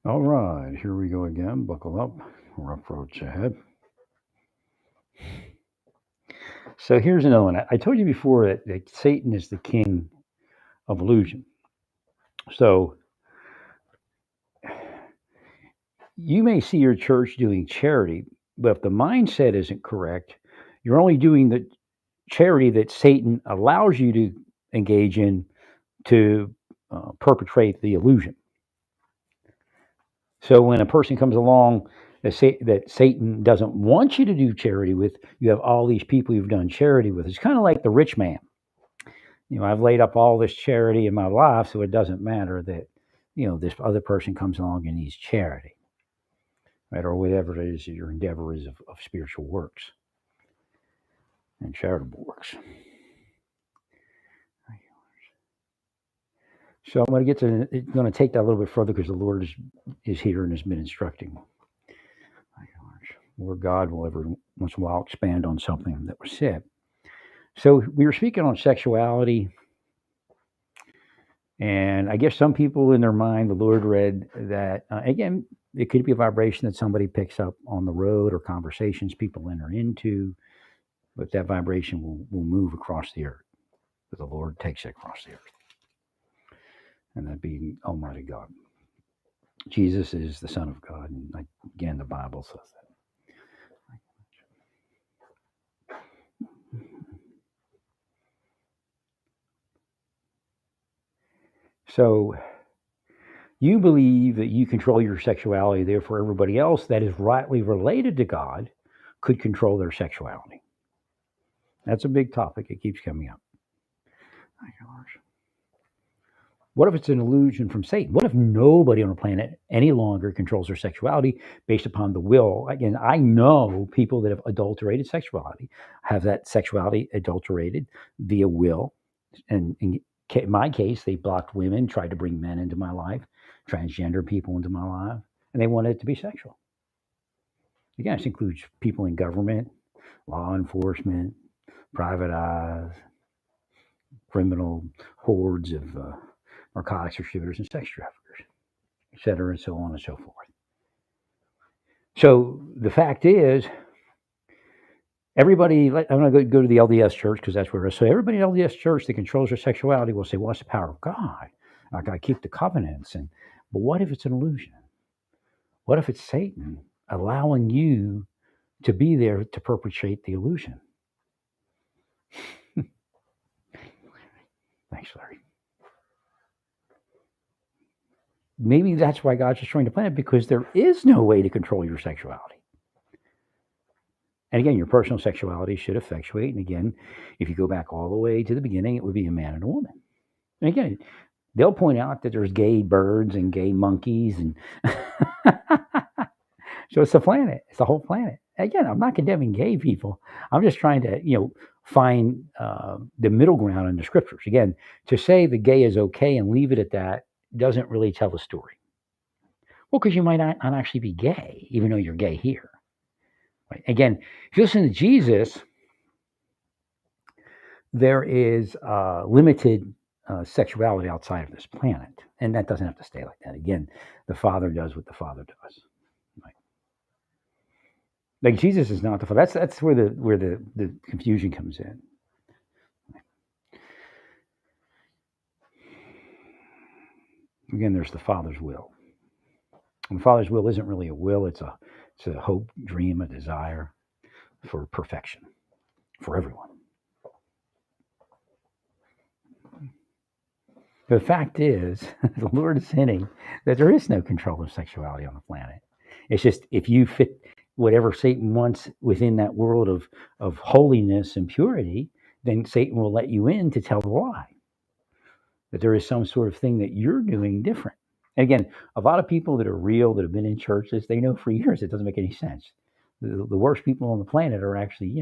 All right, here we go again. Buckle up. Rough roads ahead. So here's another one. I told you before that Satan is the king of illusion. So you may see your church doing charity, but if the mindset isn't correct, you're only doing the charity that Satan allows you to engage in to perpetrate the illusion. So when a person comes along that Satan doesn't want you to do charity with, you have all these people you've done charity with. It's kind of like the rich man. I've laid up all this charity in my life, so it doesn't matter that, this other person comes along and needs charity, right? Or whatever it is that your endeavor is of spiritual works and charitable works. So I'm going to going to take that a little bit further because the Lord is here and has been instructing. Lord God will every once in a while expand on something that was said. So we were speaking on sexuality, and I guess some people in their mind, the Lord read that, again, it could be a vibration that somebody picks up on the road or conversations people enter into, but that vibration will move across the earth. But the Lord takes it across the earth. And that being Almighty God. Jesus is the Son of God. And again, the Bible says that. So you believe that you control your sexuality, therefore everybody else that is rightly related to God could control their sexuality. That's a big topic. It keeps coming up. What if it's an illusion from Satan? What if nobody on the planet any longer controls their sexuality based upon the will? Again, I know people that have adulterated sexuality, have that sexuality adulterated via will. And in my case, they blocked women, tried to bring men into my life, transgender people into my life, and they wanted it to be sexual. Again, this includes people in government, law enforcement, private eyes, criminal hordes of narcotics distributors and sex traffickers, et cetera, and so on and so forth. So the fact is, everybody, I'm going to go to the LDS church because that's where it is. So everybody in LDS church that controls their sexuality will say, well, it's the power of God. I got to keep the covenants. But what if it's an illusion? What if it's Satan allowing you to be there to perpetrate the illusion? Thanks, Larry. Maybe that's why God's destroying the planet, because there is no way to control your sexuality. And again, your personal sexuality should effectuate. And again, if you go back all the way to the beginning, it would be a man and a woman. And again, they'll point out that there's gay birds and gay monkeys. And so it's the planet. It's the whole planet. Again, I'm not condemning gay people. I'm just trying to, find the middle ground in the scriptures. Again, to say the gay is okay and leave it at that doesn't really tell the story. Well, because you might not actually be gay, even though you're gay here. Right? Again, if you listen to Jesus, there is limited sexuality outside of this planet, and that doesn't have to stay like that. Again, the Father does what the Father does. Right? Like Jesus is not the Father. That's where the confusion comes in. Again, there's the Father's will. And the Father's will isn't really a will; it's a hope, dream, a desire for perfection for everyone. The fact is, the Lord is hinting that there is no control of sexuality on the planet. It's just if you fit whatever Satan wants within that world of holiness and purity, then Satan will let you in to tell the lie. That there is some sort of thing that you're doing different. And again, a lot of people that are real, that have been in churches, they know for years it doesn't make any sense. The worst people on the planet are actually,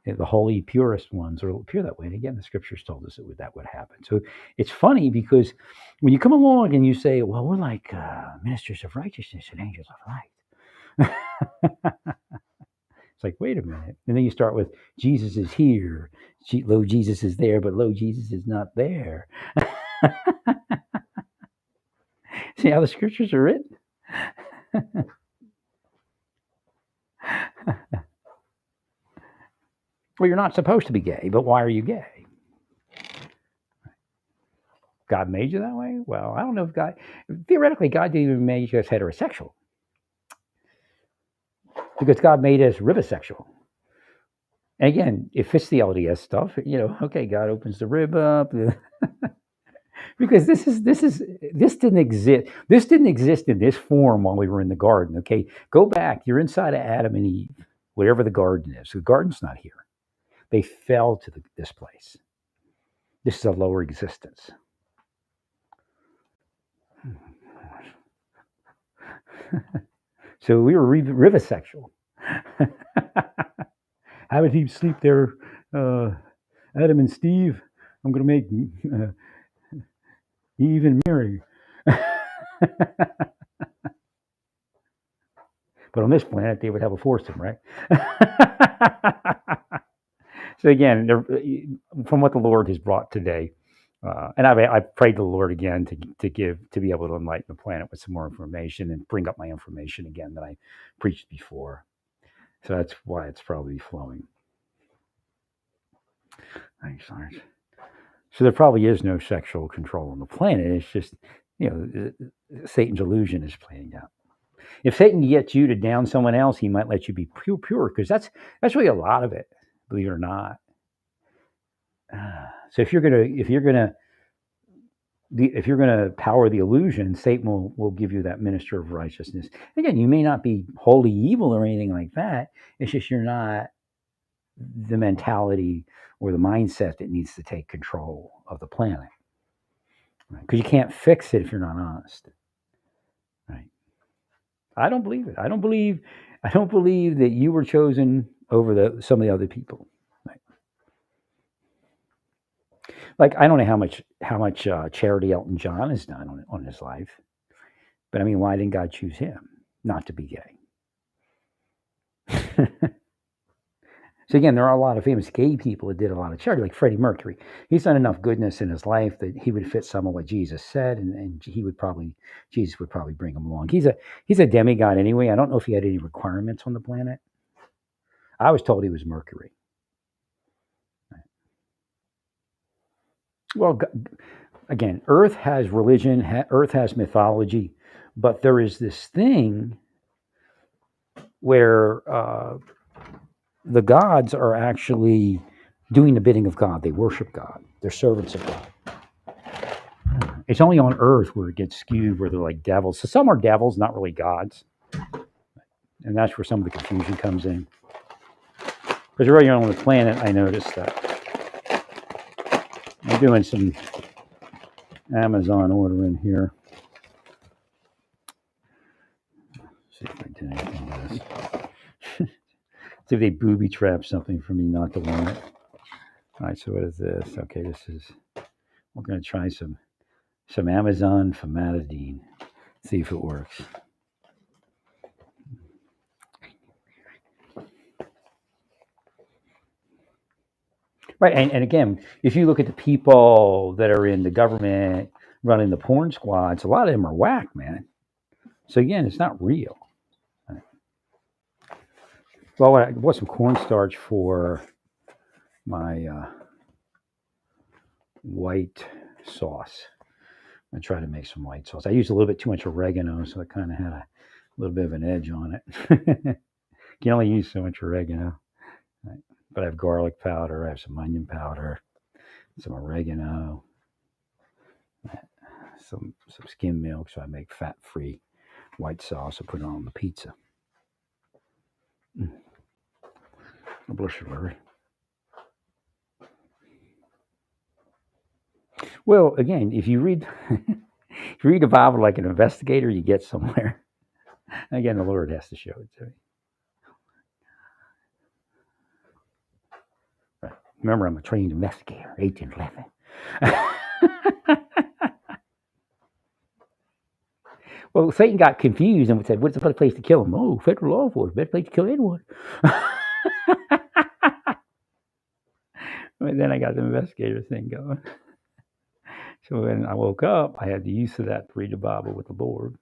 the holy, purest ones are pure that way. And again, the scriptures told us that would happen. So it's funny because when you come along and you say, well, we're like ministers of righteousness and angels of light. It's like, wait a minute. And then you start with Jesus is here. Lo, Jesus is there, but lo, Jesus is not there. see how the scriptures are written? Well, you're not supposed to be gay, but why are you gay? God made you that way? Well, I don't know if theoretically, God didn't even make us heterosexual because God made us ribosexual. And again, if it's the LDS stuff, okay, God opens the rib up because this didn't exist. This didn't exist in this form while we were in the garden. Okay, go back. You're inside of Adam and Eve, whatever the garden is. The garden's not here. They fell to this place. This is a lower existence. So we were ribosexual. How did he sleep there? Adam and Steve. I'm going to make Eve and Mary. But on this planet, they would have a foursome, right? So again, from what the Lord has brought today, and I've prayed to the Lord again to be able to enlighten the planet with some more information and bring up my information again that I preached before. So that's why it's probably flowing. Thanks, Lawrence. So there probably is no sexual control on the planet. It's just, Satan's illusion is playing out. If Satan gets you to down someone else, he might let you be pure, because that's really a lot of it, believe it or not. So if you're gonna power the illusion, Satan will give you that minister of righteousness. Again, you may not be wholly evil or anything like that. It's just you're not the mentality or the mindset that needs to take control of the planet, right? Because you can't fix it if you're not honest, right? I don't believe it. I don't believe that you were chosen over some of the other people. Right? Like, I don't know how much charity Elton John has done on his life, but I mean, why didn't God choose him not to be gay? So again, there are a lot of famous gay people that did a lot of charity, like Freddie Mercury. He's done enough goodness in his life that he would fit some of what Jesus said, and Jesus would probably bring him along. He's a demigod anyway. I don't know if he had any requirements on the planet. I was told he was Mercury. Well, again, Earth has religion, Earth has mythology, but there is this thing where the gods are actually doing the bidding of God. They worship God. They're servants of God. It's only on Earth where it gets skewed, where they're like devils. So some are devils, not really gods. And that's where some of the confusion comes in. Because earlier on the planet, I noticed that I'm doing some Amazon ordering here. Let's see if I did anything with this. See if they booby trap something for me not to want it. All right, so what is this? Okay, we're going to try some Amazon famotidine. See if it works. Right, and again, if you look at the people that are in the government running the porn squads, a lot of them are whack, man. So again, it's not real. Right. Well, I bought some cornstarch for my white sauce. I try to make some white sauce. I used a little bit too much oregano, so it kind of had a little bit of an edge on it. You can only use so much oregano. Right. But I have garlic powder, I have some onion powder, some oregano, some skim milk, so I make fat-free white sauce. I put it on the pizza. Bless you, Larry. Well, again, if you read the Bible like an investigator, you get somewhere. Again, the Lord has to show it to me. Right. Remember, I'm a trained investigator, 1811. Well, Satan got confused and said, "What's the better place to kill him? Oh, federal law enforcement, better place to kill anyone." But then I got the investigator thing going. So when I woke up, I had the use of that to read the Bible with the Lord.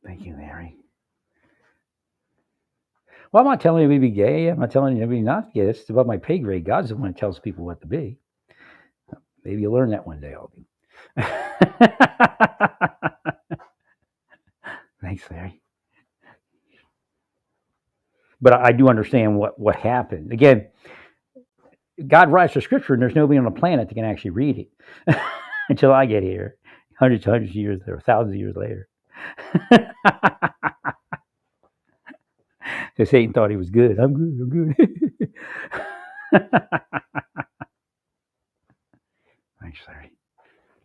Thank you, Larry. Well, I'm not telling you to be gay. I'm not telling you to be not gay. It's above my pay grade. God's the one that tells people what to be. Maybe you'll learn that one day, all of you. Thanks, Larry. But I do understand what happened. Again, God writes the scripture, and there's nobody on the planet that can actually read it until I get here, hundreds of years or thousands of years later. So Satan thought he was good. I'm good. I'm good. Thanks, Larry.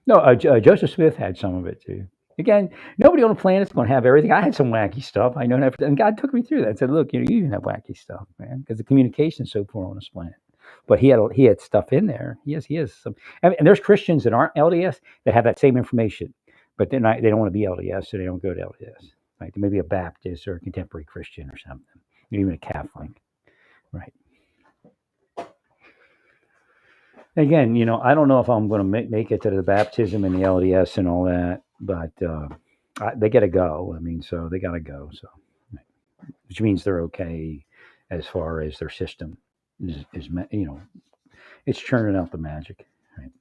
No, Joseph Smith had some of it too. Again, nobody on the planet's going to have everything. I had some wacky stuff. I know that, and God took me through that. And said, "Look, you even have wacky stuff, man, because the communication's so poor on this planet." But he had stuff in there. He has some, and there's Christians that aren't LDS that have that same information, but they're not. They don't want to be LDS, so they don't go to LDS. Right? They may be a Baptist or a contemporary Christian or something, even a Catholic. Right? Again, I don't know if I'm going to make it to the baptism and the LDS and all that, but they got to go. I mean, so they got to go. So, which means they're okay as far as their system is it's churning out the magic. Right?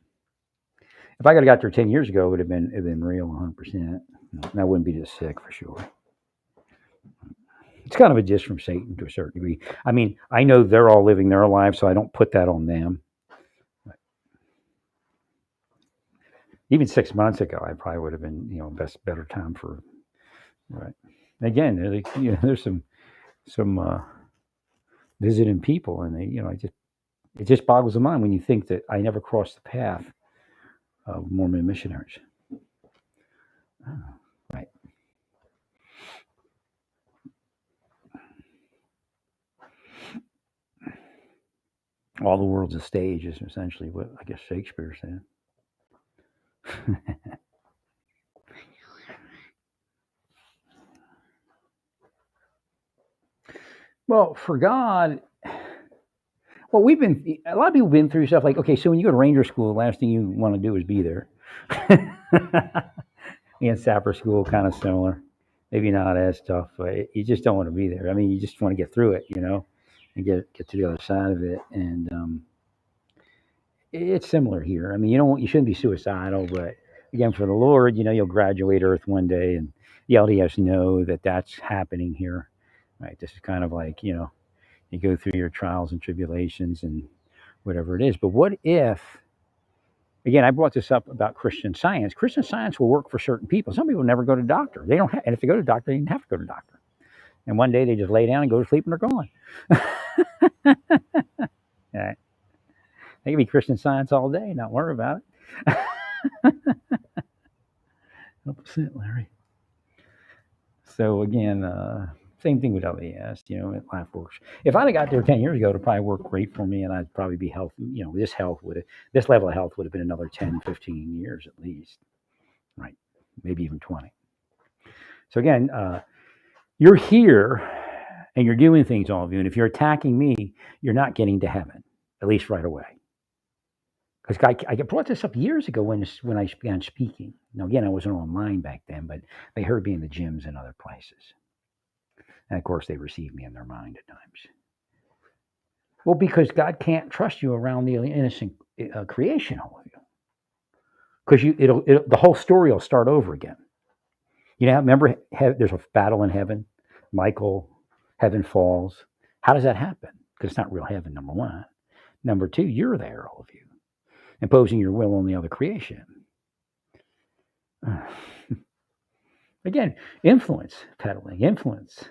If I could have got there 10 years ago, it would have been real 100%. And I wouldn't be this sick for sure. It's kind of a diss from Satan to a certain degree. I mean, I know they're all living their lives, so I don't put that on them. Even 6 months ago, I probably would have been, better time for, right. Again, there's some visiting people, and it just boggles the mind when you think that I never crossed the path of Mormon missionaries. Oh, right. All the world's a stage is essentially what I guess Shakespeare said. Well, for God, well, a lot of people have been through stuff like, okay, so when you go to Ranger School, the last thing you want to do is be there. And Sapper School, kind of similar. Maybe not as tough, but you just don't want to be there. I mean, you just want to get through it, and get to the other side of it. And it's similar here. I mean, you shouldn't be suicidal, but again, for the Lord, you'll graduate Earth one day, and the LDS know that that's happening here, right? This is kind of like you go through your trials and tribulations and whatever it is. But what if, again, I brought this up about Christian Science. Christian Science will work for certain people. Some people never go to doctor. They don't have, and if they go to doctor, they didn't have to go to doctor. And one day they just lay down and go to sleep and they're gone. Yeah. They can be Christian Science all day, not worry about it. 100%, Larry. So again, same thing with LDS, life works. If I'd have got there 10 years ago, it'd probably work great for me and I'd probably be healthy. This level of health would have been another 10, 15 years at least. Right. Maybe even 20. So again, you're here and you're doing things, all of you. And if you're attacking me, you're not getting to heaven, at least right away. Because I brought this up years ago when I began speaking. Now, again, I wasn't online back then, but they heard me in the gyms and other places. And of course, they received me in their mind at times. Well, because God can't trust you around the innocent creation, all of you. Because the whole story will start over again. Remember, there's a battle in heaven. Michael, heaven falls. How does that happen? Because it's not real heaven, number one. Number two, you're there, all of you, imposing your will on the other creation. Again, influence peddling, influence,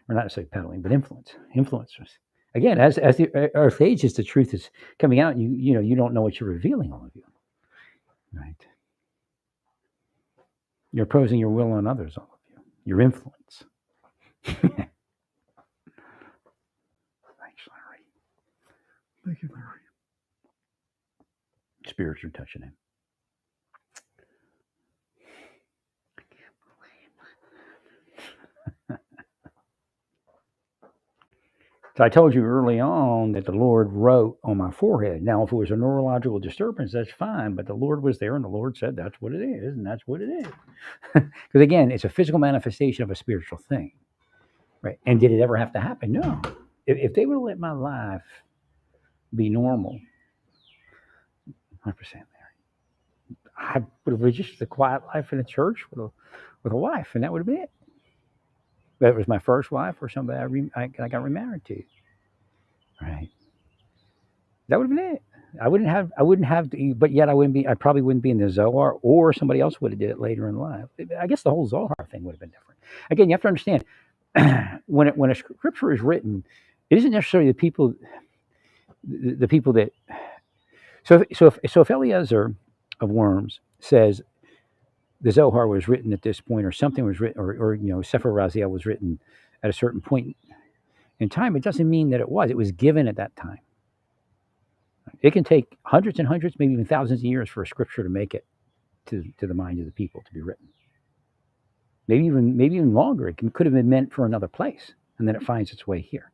or not necessarily peddling, but influencers. Again, as the earth ages, the truth is coming out. You don't know what you're revealing, all of you, right? You're imposing your will on others, all of you. Your influence. Thanks, Larry. Thank you, Larry. Spirits are touching him. So I told you early on that the Lord wrote on my forehead. Now, if it was a neurological disturbance, that's fine, but the Lord was there and the Lord said, that's what it is, and that's what it is. Because again, it's a physical manifestation of a spiritual thing, right? And did it ever have to happen? No. If they would have let my life be normal, 100% there, I would have lived just a quiet life in a church with a wife, and that would have been it. That was my first wife or somebody I got remarried to, right? That would have been it. I wouldn't have, but yet I probably wouldn't be in the Zohar, or somebody else would have did it later in life. I guess the whole Zohar thing would have been different. Again, you have to understand, when a scripture is written, it isn't necessarily the people that, so if Eliezer of Worms says the Zohar was written at this point, or something was written, or Sefer Raziel was written at a certain point in time, it doesn't mean that it was. It was given at that time. It can take hundreds and hundreds, maybe even thousands of years for a scripture to make it to the mind of the people to be written. Maybe even longer. Could have been meant for another place, and then it finds its way here.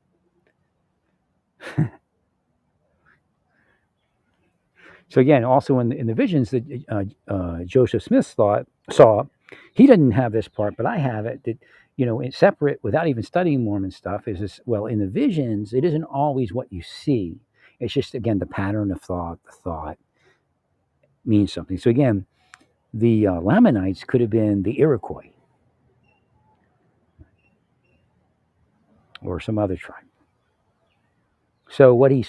So again, also in the visions that Joseph Smith saw, he didn't have this part, but I have it. That it's separate without even studying Mormon stuff. Is this, well, in the visions, it isn't always what you see. It's just, again, the pattern of thought. The thought means something. So again, the Lamanites could have been the Iroquois or some other tribe. So what he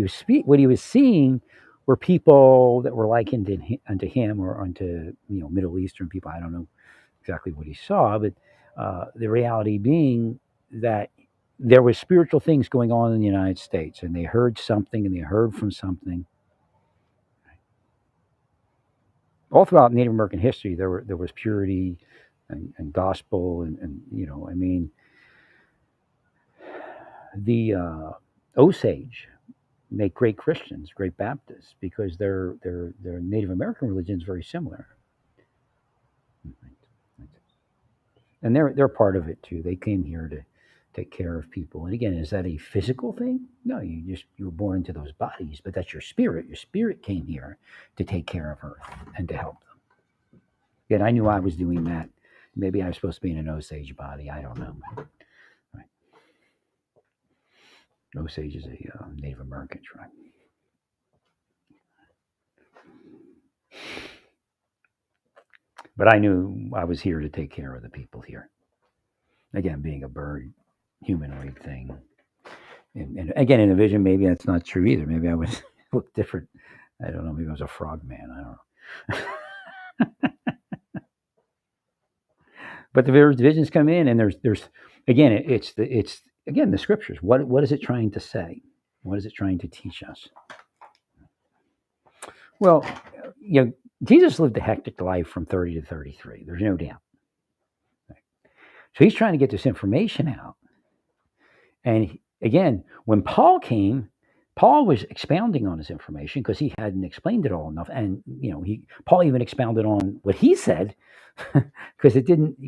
was seeing were people that were likened unto him, or unto Middle Eastern people. I don't know exactly what he saw, but the reality being that there was spiritual things going on in the United States, and they heard something, and they heard from something. All throughout Native American history, there was purity and gospel, and I mean, the Osage make great Christians, great Baptists, because their Native American religion is very similar, and they're part of it too. They came here to take care of people. And again, is that a physical thing? No, you were born into those bodies, but that's your spirit. Your spirit came here to take care of Earth and to help them. Again, I knew I was doing that. Maybe I was supposed to be in an Osage body. I don't know. Right. Osage is a Native American tribe. But I knew I was here to take care of the people here. Again, being a bird, humanoid thing. And again, in a vision, maybe that's not true either. Maybe I was look different. I don't know. Maybe I was a frog man. I don't know. But the visions come in, and there's again, it's again the scriptures. What is it trying to say? What is it trying to teach us? Well, Jesus lived a hectic life from 30 to 33. There's no doubt. So he's trying to get this information out. And again, when Paul came, Paul was expounding on his information because he hadn't explained it all enough. And Paul even expounded on what he said because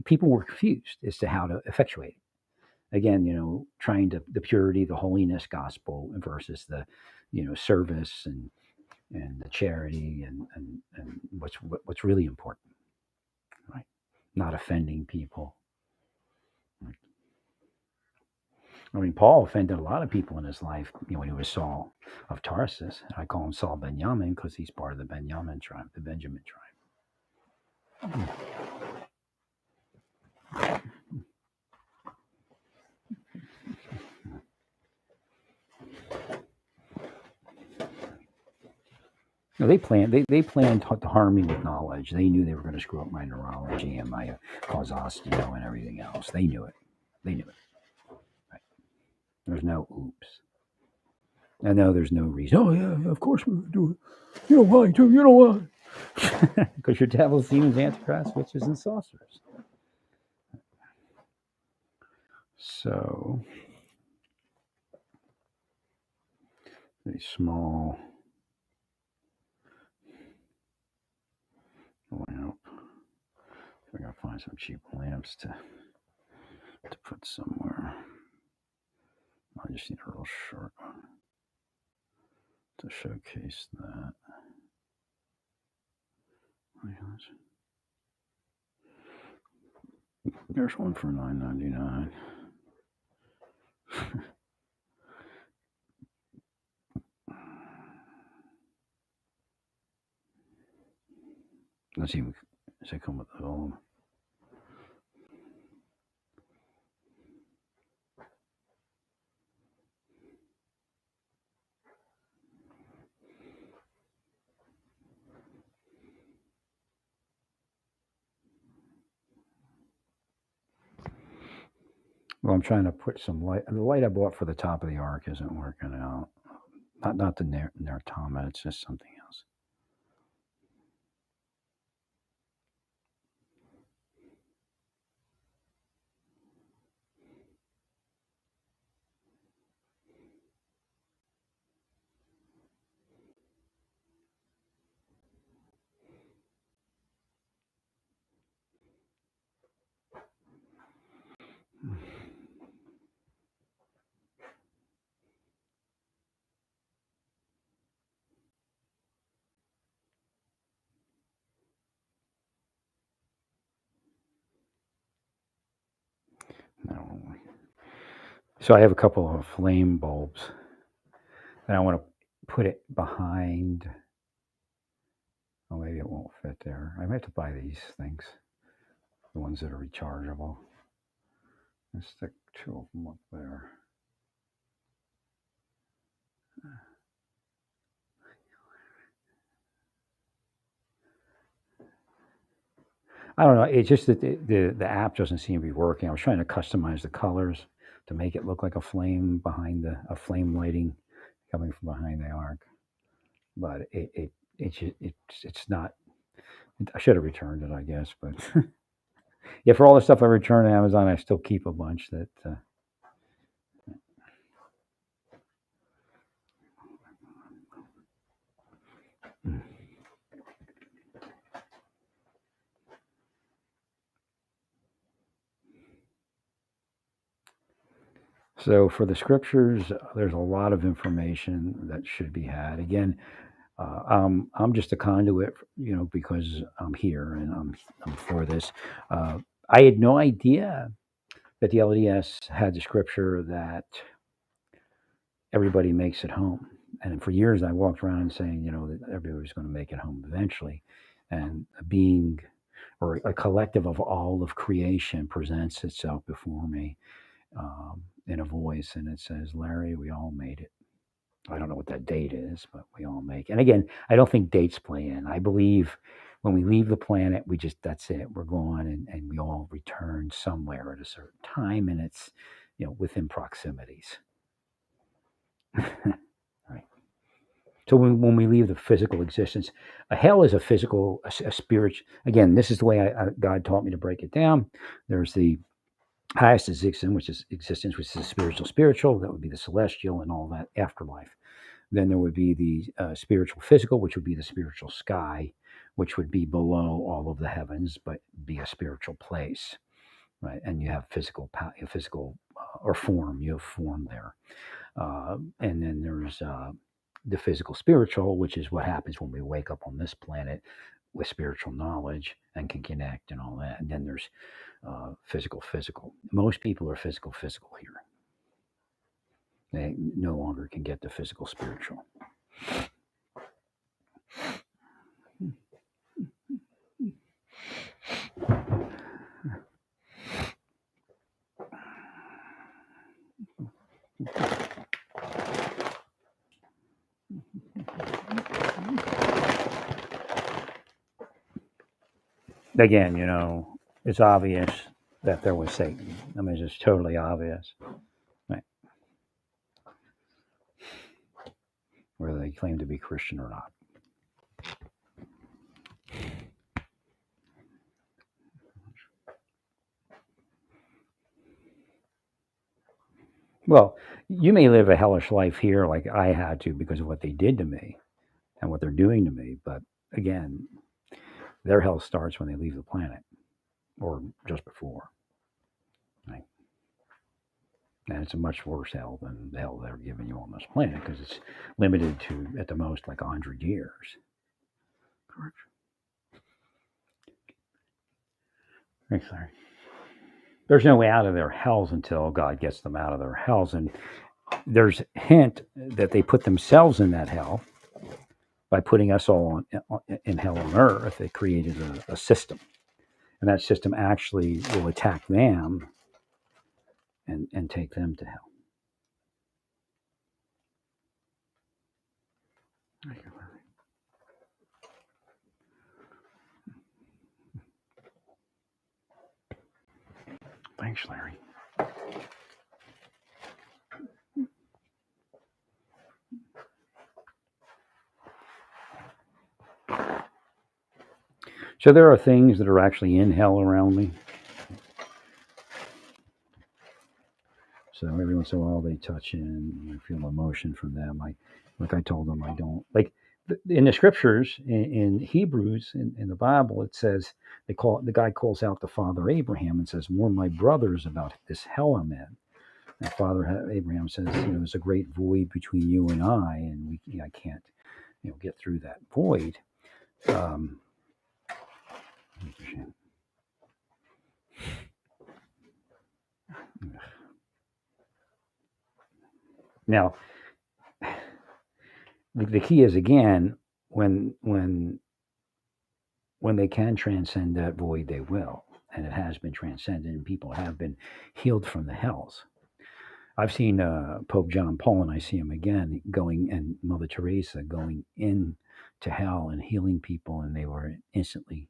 people were confused as to how to effectuate it. Again, trying to the purity, the holiness gospel versus the service and the charity and what's really important, right? Not offending people. I mean, Paul offended a lot of people in his life, when he was Saul of Tarsus. I call him Saul Benjamin because he's part of the Benjamin tribe, the Benjamin tribe. No, they planned to harm me with knowledge. They knew they were going to screw up my neurology and my cause osteo and everything else. They knew it. They knew it. Right. There's no oops. I know there's no reason. Oh yeah, of course we would do it. You know why too? You know why? Because you're devils, demons, antichrist, witches, and sorcerers. So a small lamp. I gotta find some cheap lamps to put somewhere. I just need a real short one to showcase that. There's one for $9.99. Let's see. Does it come with the old? Well, I'm trying to put some light. The light I bought for the top of the ark isn't working out. Not the Nertama. It's just something else. No. So I have a couple of flame bulbs, and I want to put it behind. Oh, maybe it won't fit there. I might have to buy these things, the ones that are rechargeable. Let's stick two of them up there. I don't know. It's just that the app doesn't seem to be working. I was trying to customize the colors to make it look like a flame behind a flame lighting coming from behind the ark, but it's not. I should have returned it, I guess, but yeah, for all the stuff I return to Amazon, I still keep a bunch that. So for the scriptures, there's a lot of information that should be had. Again, I'm just a conduit, because I'm here and I'm for this. I had no idea that the LDS had the scripture that everybody makes it home. And for years, I walked around saying, that everybody's going to make it home eventually. And a being or a collective of all of creation presents itself before me in a voice, and it says, Larry, we all made it. I don't know what that date is, but we all make it. And again, I don't think dates play in. I believe when we leave the planet, that's it. We're gone, and we all return somewhere at a certain time, and it's, within proximities. Right. So when we leave the physical existence, a hell is a physical, a spirit. Again, this is the way God taught me to break it down. There's the highest existence, which is the spiritual. That would be the celestial and all that afterlife. Then there would be the spiritual physical, which would be the spiritual sky, which would be below all of the heavens, but be a spiritual place, right? And you have physical or form. You have form there, and then there's the physical spiritual, which is what happens when we wake up on this planet with spiritual knowledge and can connect and all that. And then there's physical. Most people are physical here. They no longer can get the physical spiritual. Again, it's obvious that there was Satan. I mean, it's just totally obvious. Right. Whether they claim to be Christian or not. Well, you may live a hellish life here like I had to because of what they did to me and what they're doing to me. But again, their hell starts when they leave the planet or just before. Right. And it's a much worse hell than the hell they're giving you on this planet because it's limited to, at the most, like 100 years. Correct. Thanks, Larry. There's no way out of their hells until God gets them out of their hells. And there's a hint that they put themselves in that hell by putting us all in hell on earth. They created a system. And that system actually will attack them and take them to hell. Thank you, Larry. Thanks, Larry. So there are things that are actually in hell around me. So every once in a while they touch in, I feel emotion from them. Like I told them, I don't like in the scriptures in Hebrews in the Bible. It says the guy calls out the father Abraham and says, "Warn my brothers about this hell I'm in." And Father Abraham says, there's a great void between you and and I can't, get through that void. Um, now, the key is again when they can transcend that void, they will, and it has been transcended, and people have been healed from the hells. I've seen Pope John Paul, and I see him again going, and Mother Teresa going in to hell and healing people, and they were instantly,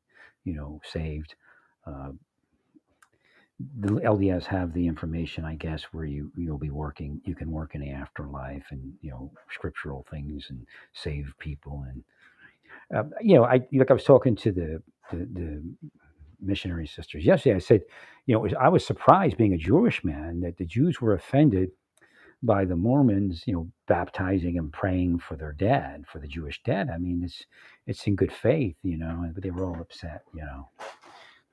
saved. Uh, the LDS have the information, I guess, where you'll be working. You can work in the afterlife, and scriptural things, and save people. And I was talking to the missionary sisters yesterday. I said, I was surprised being a Jewish man that the Jews were offended by the Mormons, baptizing and praying for their dead, for the Jewish dead. I mean, it's in good faith, but they were all upset,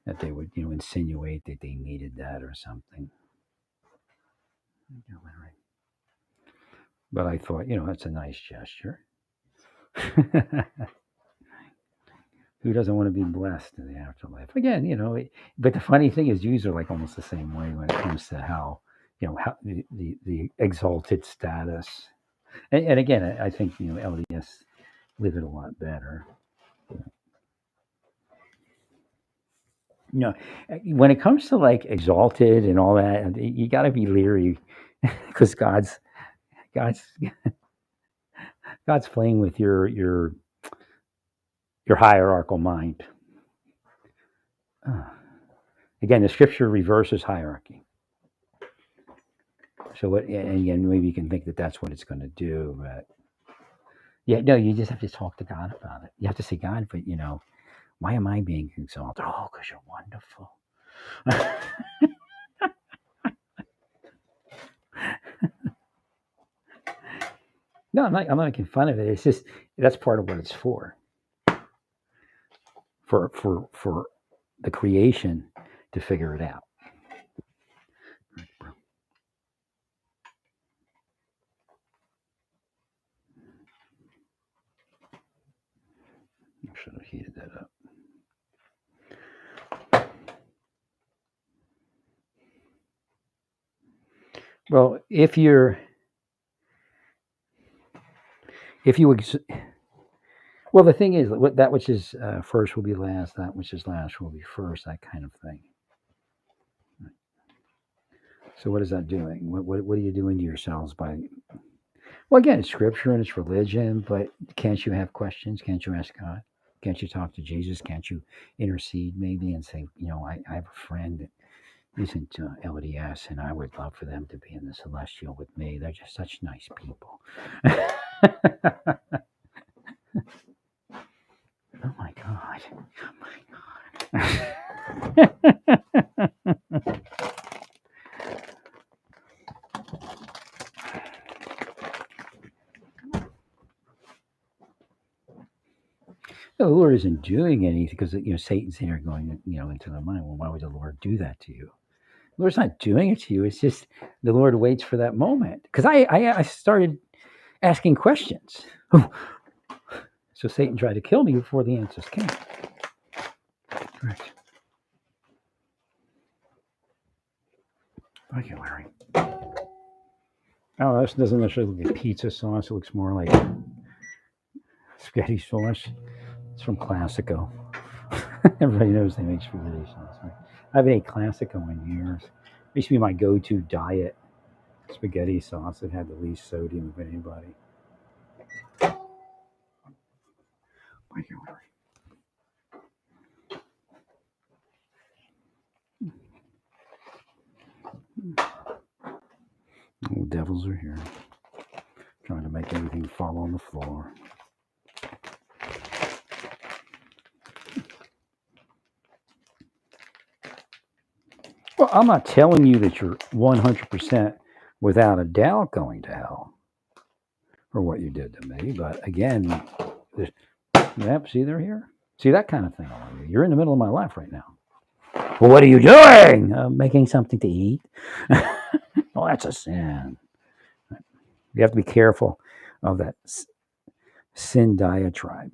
that they would, insinuate that they needed that or something. But I thought, that's a nice gesture. Who doesn't want to be blessed in the afterlife? Again, but the funny thing is, Jews are like almost the same way when it comes to how, how the exalted status. And again, I think, LDS live it a lot better. When it comes to like exalted and all that, you got to be leery because God's God's playing with your hierarchical mind. Again, the scripture reverses hierarchy. So and again, maybe you can think that that's what it's going to do, but no, you just have to talk to God about it. You have to say, God, but why am I being exalted? Oh, because you're wonderful. No, I'm not making fun of it. It's just that's part of what it's for. For the creation to figure it out. I should have heated that up. Well, if you well, the thing is, that which is first will be last, that which is last will be first, that kind of thing. So what is that doing? What are you doing to yourselves by? Well, again, it's scripture and it's religion, but can't you have questions? Can't you ask God? Can't you talk to Jesus? Can't you intercede maybe and say, I have a friend that isn't LDS, and I would love for them to be in the celestial with me. They're just such nice people. Oh my God. Oh my God. The Lord isn't doing anything because Satan's in there going into the mind. Well, why would the Lord do that to you? Lord's not doing it to you. It's just the Lord waits for that moment. Because I started asking questions. So Satan tried to kill me before the answers came. Correct. Thank you, Larry. Oh, this doesn't necessarily look like pizza sauce. It looks more like spaghetti sauce. It's from Classico. Everybody knows they make spaghetti sauce. Right? I haven't ate Classico in years. It used to be my go-to diet spaghetti sauce. It had the least sodium of anybody. Thank you, Larry. The devils are here, trying to make everything fall on the floor. Well, I'm not telling you that you're 100% without a doubt going to hell for what you did to me, but again, yep, see, they're here. See that kind of thing on you. You're in the middle of my life right now. Well, what are you doing? Making something to eat. Well, that's a sin. You have to be careful of that sin diatribe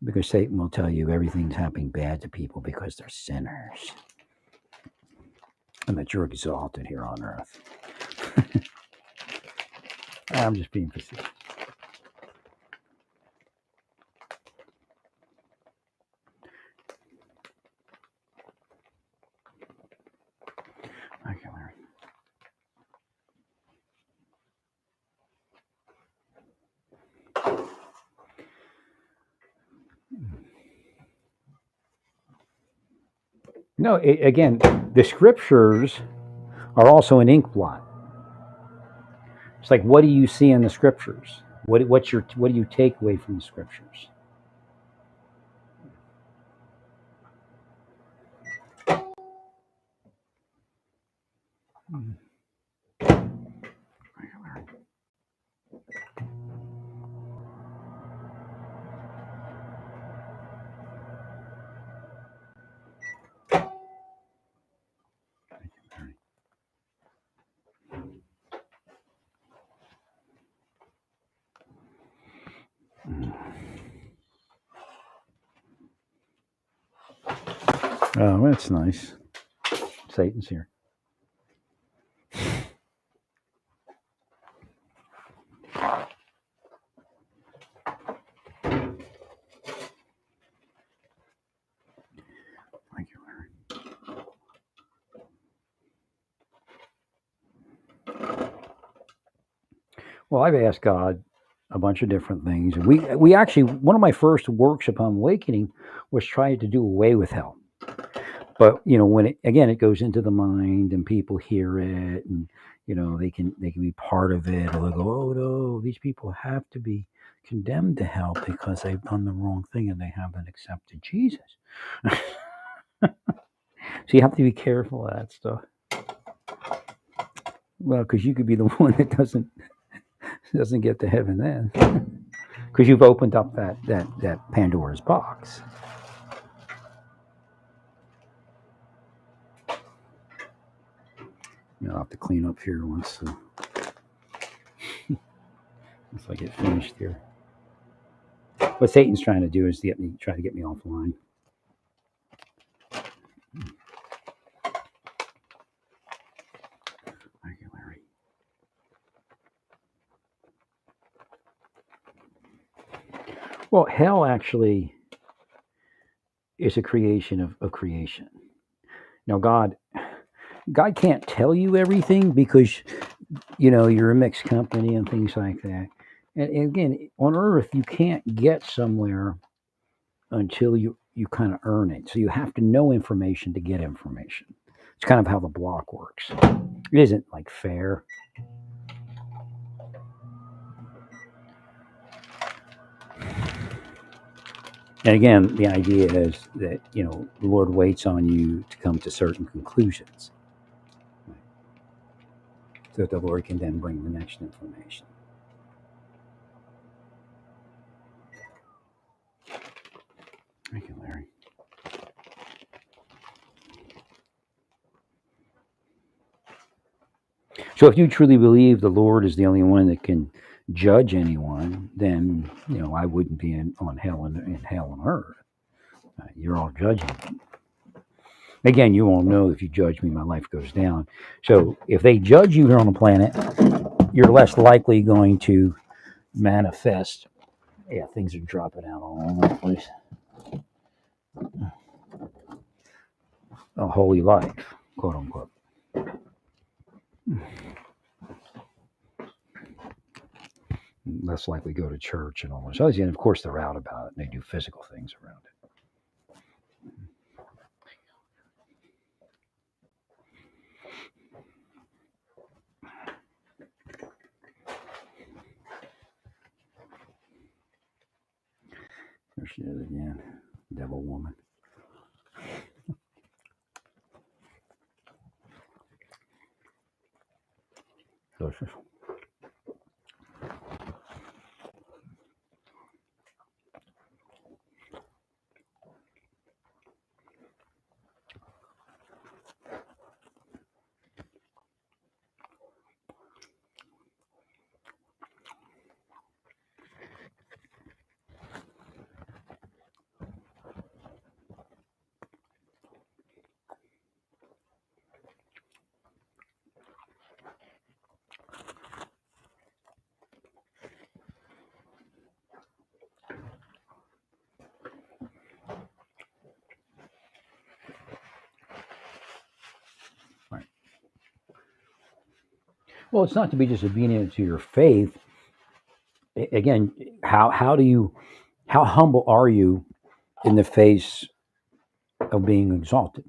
because Satan will tell you everything's happening bad to people because they're sinners and that you're exalted here on earth. I'm just being facetious. Okay, Larry. No, again, the scriptures are also an ink blot. It's like, what do you see in the scriptures? What do you take away from the scriptures? Mm. Oh, that's nice. Satan's here. Thank you, Larry. Well, I've asked God a bunch of different things. We actually, one of my first works upon awakening was trying to do away with hell. But when it goes into the mind and people hear it, and they can be part of it, or they'll go, oh no, these people have to be condemned to hell because they've done the wrong thing and they haven't accepted Jesus. So you have to be careful of that stuff. Well, because you could be the one that doesn't get to heaven then, because you've opened up that Pandora's box. I'll have to clean up here once I get finished here. What Satan's trying to do is try to get me offline. Thank you, Larry. Well, hell actually is a creation of creation. Now, God can't tell you everything because you're a mixed company and things like that. And again, on Earth, you can't get somewhere until you kind of earn it. So you have to know information to get information. It's kind of how the block works. It isn't like fair. And again, the idea is that the Lord waits on you to come to certain conclusions, so that the Lord can then bring the next information. Thank you, Larry. So if you truly believe the Lord is the only one that can judge anyone, then I wouldn't be on hell and in hell on earth. You're all judging. Again, you won't know if you judge me, my life goes down. So if they judge you here on the planet, you're less likely going to manifest. Yeah, things are dropping out all over the place. A holy life, quote unquote. Less likely go to church and all those others. And of course, they're out about it and they do physical things around it. There she is again, devil woman. Delicious. Right. Well, it's not to be just obedient to your faith. Again, how humble are you in the face of being exalted?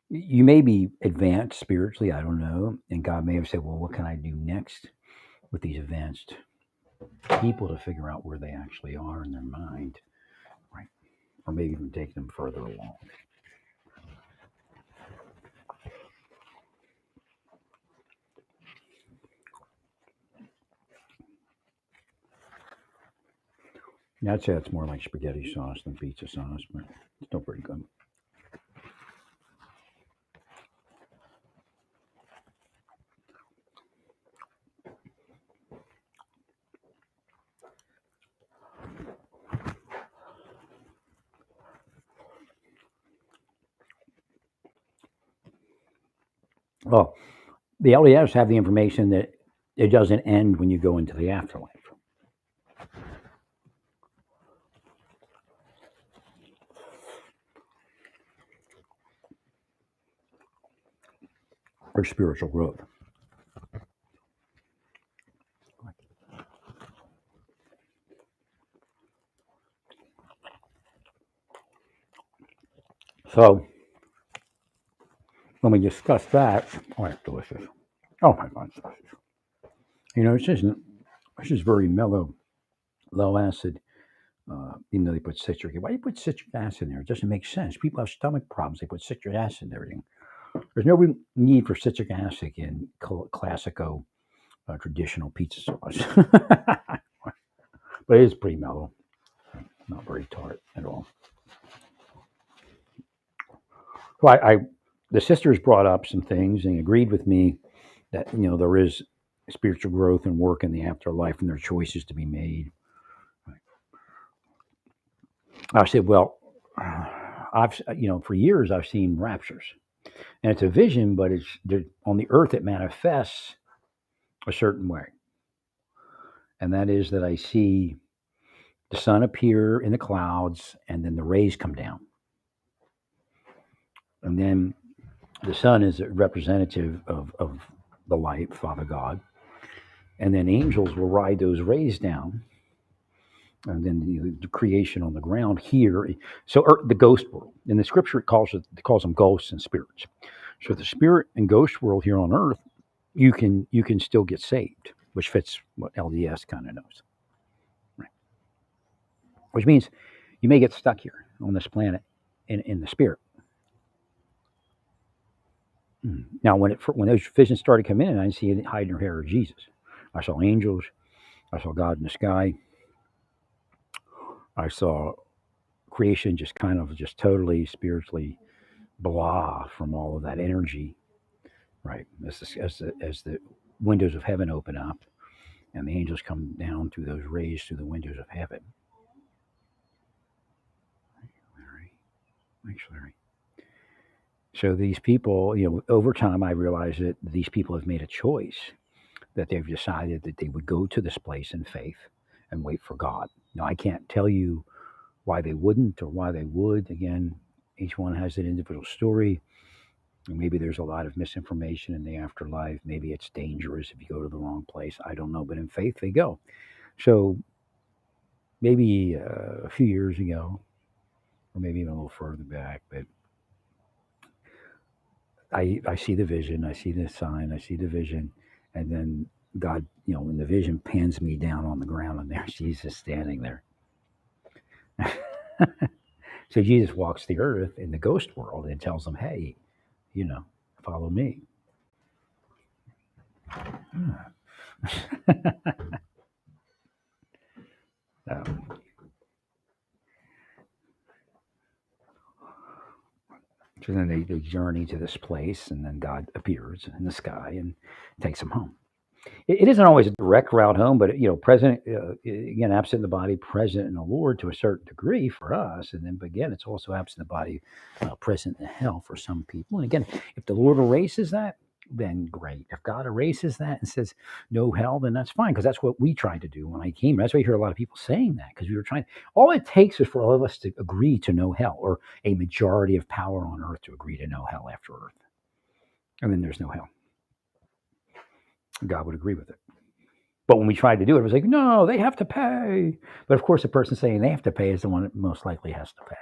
You may be advanced spiritually, I don't know, and God may have said, "Well, what can I do next with these advanced people to figure out where they actually are in their mind, right? Or maybe even take them further along." Yeah, I'd say it's more like spaghetti sauce than pizza sauce, but it's still pretty good. Well, the LDS have the information that it doesn't end when you go into the afterlife. Or spiritual growth. So when we discuss that, oh, it's delicious. Oh my God, it's delicious. This is very mellow, low acid. Even though they put citric, why do you put citric acid in there? It doesn't make sense. People have stomach problems. They put citric acid in everything. There's no need for citric acid in classico traditional pizza sauce, but it is pretty mellow, not very tart at all. So the sisters brought up some things and agreed with me that there is spiritual growth and work in the afterlife, and there are choices to be made. I said, well, I've for years I've seen raptures, and it's a vision, but on the earth it manifests a certain way, and that is that I see the sun appear in the clouds, and then the rays come down, and then the sun is a representative of the light, Father God, and then angels will ride those rays down, and then the creation on the ground here. So the ghost world in the scripture it calls them ghosts and spirits. So the spirit and ghost world here on earth, you can still get saved, which fits what LDS kind of knows, right? Which means you may get stuck here on this planet in the spirit. Now, when those visions started coming in, I didn't see any hiding or hair of Jesus. I saw angels. I saw God in the sky. I saw creation just kind of just totally spiritually blah from all of that energy. right? As the windows of heaven open up and the angels come down through those rays through the windows of heaven. Larry, thanks, Larry. So these people, over time, I realized that these people have made a choice that they've decided that they would go to this place in faith and wait for God. Now, I can't tell you why they wouldn't or why they would. Again, each one has an individual story. Maybe there's a lot of misinformation in the afterlife. Maybe it's dangerous if you go to the wrong place. I don't know. But in faith, they go. So maybe a few years ago, or maybe even a little further back, but I see the vision, I see the sign, I see the vision, and then God, in the vision pans me down on the ground, and there's Jesus standing there. So Jesus walks the earth in the ghost world and tells them, "Hey, follow me." um, so then they journey to this place, and then God appears in the sky and takes them home. It isn't always a direct route home, but present again, absent in the body, present in the Lord to a certain degree for us, and then again, it's also absent in the body, present in hell for some people. And again, if the Lord erases that, then great. If God erases that and says no hell, then that's fine because that's what we tried to do when I came. That's why you hear a lot of people saying that because we were trying. All it takes is for all of us to agree to no hell, or a majority of power on earth to agree to no hell after earth, and then there's no hell. God would agree with it. But when we tried to do it, it was like, no, they have to pay. But of course, the person saying they have to pay is the one that most likely has to pay.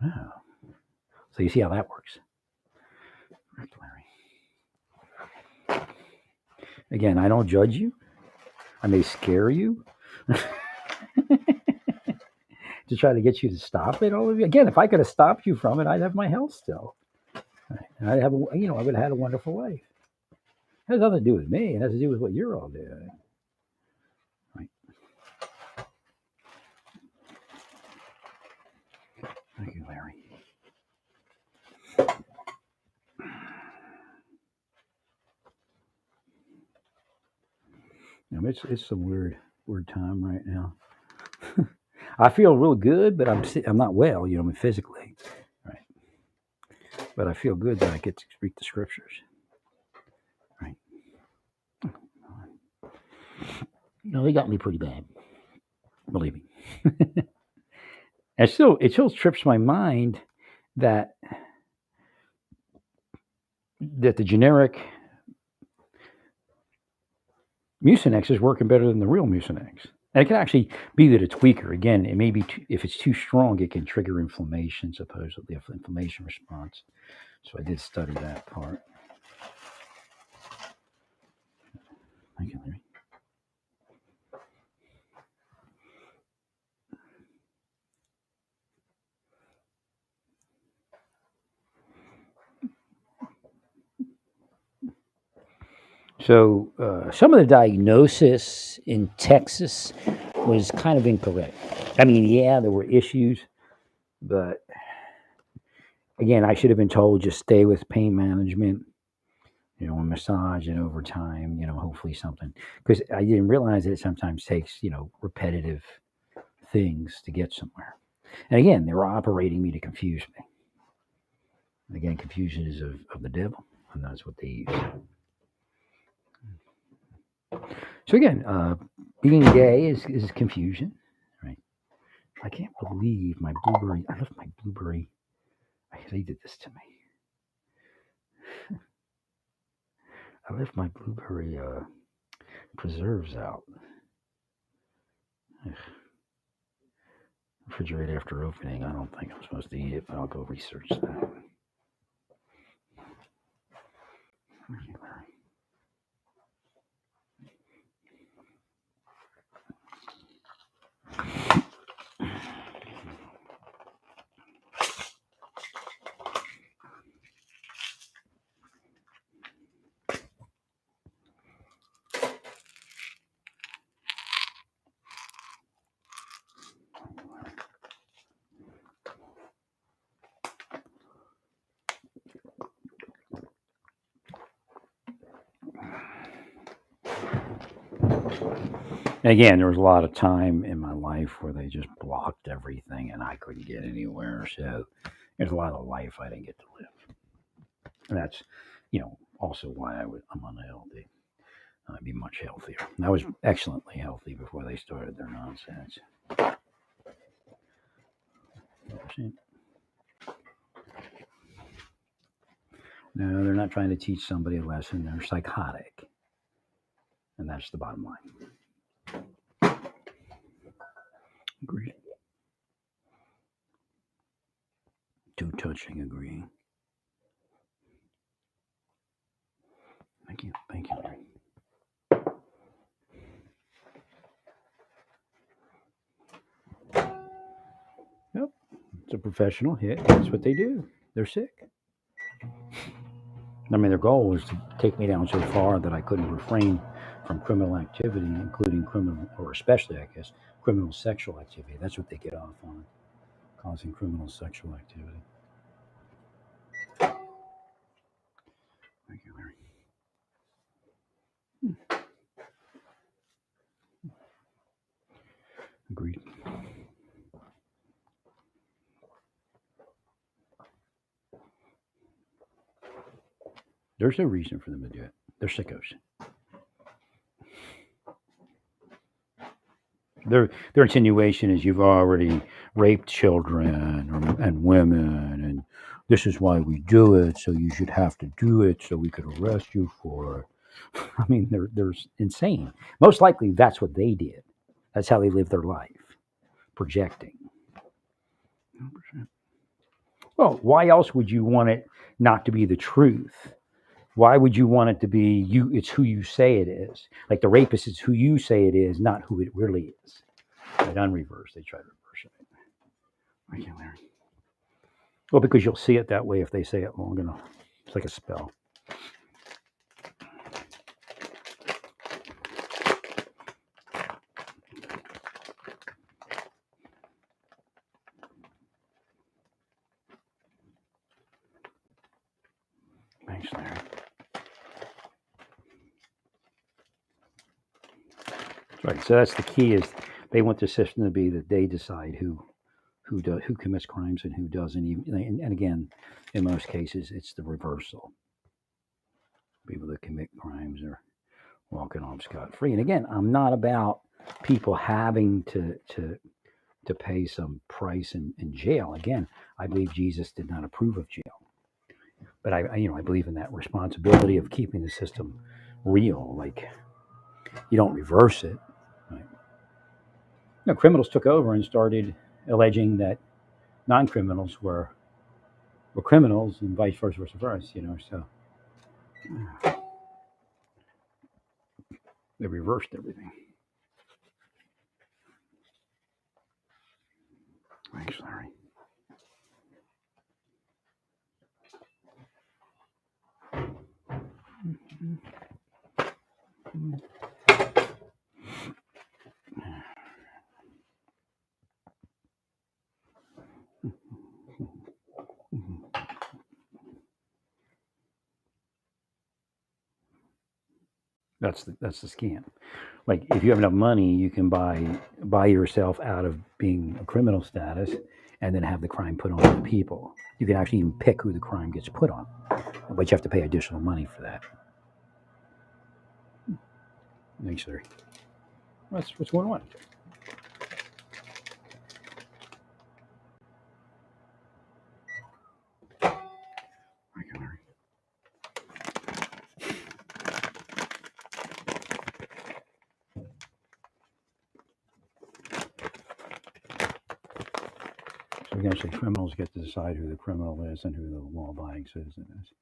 Oh. So you see how that works. Larry. Again, I don't judge you. I may scare you to try to get you to stop it. All of you. Again, if I could have stopped you from it, I'd have my health still. And I'd have, I would have had a wonderful life. It has nothing to do with me. It has to do with what you're all doing. Right. Thank you, Larry. It's some weird time right now. I feel real good, but I'm not well, physically, right? But I feel good that I get to speak the scriptures, right? No, they got me pretty bad, believe me. And still, it still trips my mind that the generic Mucinex is working better than the real Mucinex. And it can actually be that it's weaker. Again, it may be if it's too strong, it can trigger inflammation, supposedly, inflammation response. So I did study that part. Thank you, Larry. So some of the diagnosis in Texas was kind of incorrect. I mean, yeah, there were issues, but again, I should have been told just stay with pain management, and massage, and over time, hopefully something. Because I didn't realize that it sometimes takes, repetitive things to get somewhere. And again, they were operating me to confuse me. And again, confusion is of the devil, and that's what they use. So again, being gay is confusion, right? I can't believe my blueberry. I left my blueberry. They did this to me. I left my blueberry preserves out. Ugh. Refrigerator after opening. I don't think I'm supposed to eat it, but I'll go research that. And again, there was a lot of time in my life where they just blocked everything and I couldn't get anywhere. So there's a lot of life I didn't get to live. And that's, also why I'm unhealthy. I'd be much healthier. I was excellently healthy before they started their nonsense. No, they're not trying to teach somebody a lesson. They're psychotic. And that's the bottom line. Agreed. Too touching, agreeing. Thank you. Thank you, Larry. Yep. It's a professional hit. That's what they do. They're sick. I mean, their goal was to take me down so far that I couldn't refrain from criminal activity, including criminal, or especially, I guess, criminal sexual activity. That's what they get off on, causing criminal sexual activity. Thank you, Larry. Agreed. There's no reason for them to do it. They're sickos. Their insinuation is you've already raped children and women, and this is why we do it. So you should have to do it, so we could arrest you for it. I mean, they're insane. Most likely, that's what they did. That's how they live their life, projecting. 100%. Well, why else would you want it not to be the truth? Why would you want it to be you? It's who you say it is. Like the rapist is who you say it is, not who it really is. They done reverse. They try to reverse it. I can't, Larry. Well, because you'll see it that way if they say it long enough. It's like a spell. Thanks, Larry. That's right. So that's the key is they want the system to be that they decide who commits crimes and who doesn't. Even and again, in most cases, it's the reversal. People that commit crimes are walking off scot free. And again, I'm not about people having to pay some price in jail. Again, I believe Jesus did not approve of jail, but I believe in that responsibility of keeping the system real. Like you don't reverse it. Right? Criminals took over and started alleging that non-criminals were criminals and vice versa, So they reversed everything. Thanks, Larry. That's the scam. Like if you have enough money, you can buy yourself out of being a criminal status, and then have the crime put on other people. You can actually even pick who the crime gets put on, but you have to pay additional money for that. Thanks, Larry. What's going on? Thank you, Larry. So again, say criminals get to decide who the criminal is and who the law-abiding citizen is.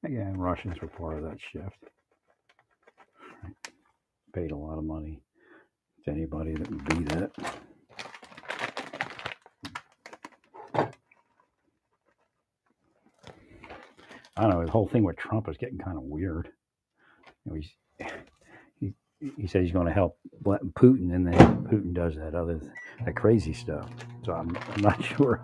Again, Russians were part of that shift. Right? Paid a lot of money to anybody that would be that. I don't know. The whole thing with Trump is getting kind of weird. He said he's going to help Putin, and then Putin does that crazy stuff. So I'm not sure.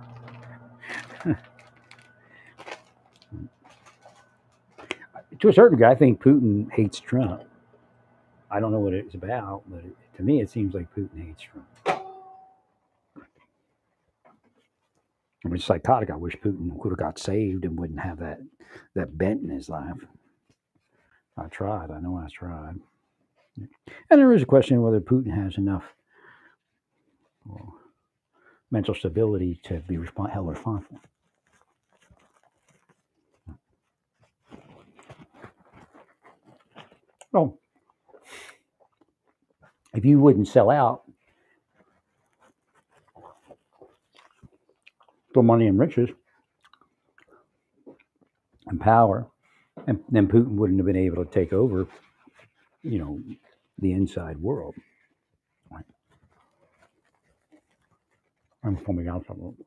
To a certain degree, I think Putin hates Trump. I don't know what it's about, but to me, it seems like Putin hates Trump. I mean, it's psychotic. I wish Putin would have got saved and wouldn't have that bent in his life. I tried. I know I tried. And there is a question whether Putin has enough well, mental stability to be held responsible. Well, if you wouldn't sell out for money and riches and power, and then Putin wouldn't have been able to take over, you know, the inside world. Right? I'm coming out from it.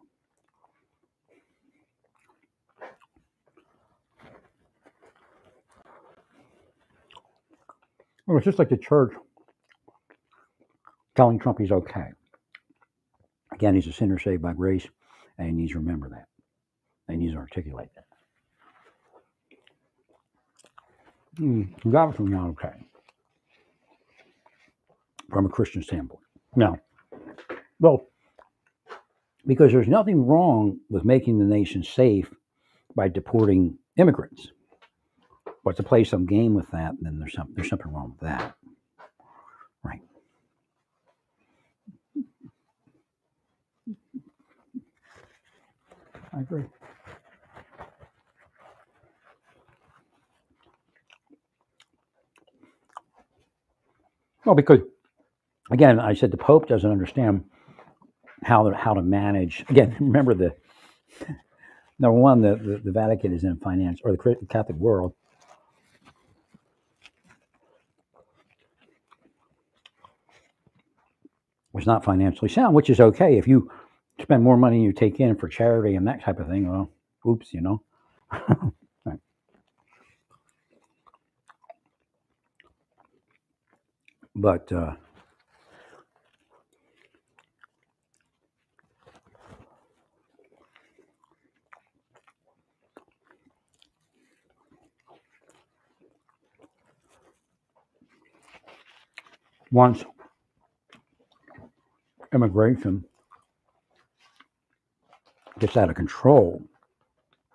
Well, it's just like the church telling Trump he's okay. Again, he's a sinner saved by grace, and he needs to remember that. And he needs to articulate that. He's obviously not okay from a Christian standpoint. Now, well, because there's nothing wrong with making the nation safe by deporting immigrants. But to play some game with that, then there's something wrong with that. Right. I agree. Well, because again, I said the Pope doesn't understand how to manage. Again, remember the number one, the Vatican is in finance, or the Catholic world was not financially sound, which is okay if you spend more money than you take in for charity and that type of thing. Well, oops, you know. Right. But once immigration gets out of control,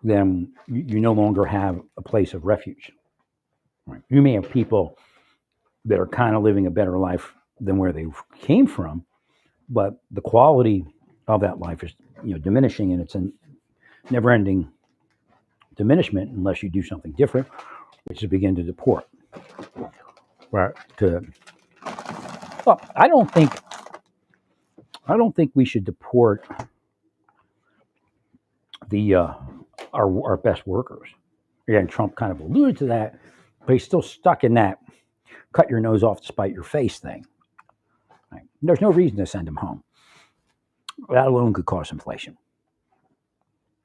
then you no longer have a place of refuge. Right? You may have people that are kind of living a better life than where they came from, but the quality of that life is diminishing, and it's a never-ending diminishment unless you do something different, which is begin to deport. Right? Well, I don't think we should deport the our best workers. Again, Trump kind of alluded to that, but he's still stuck in that cut your nose off to spite your face thing. Right? There's no reason to send him home. That alone could cause inflation.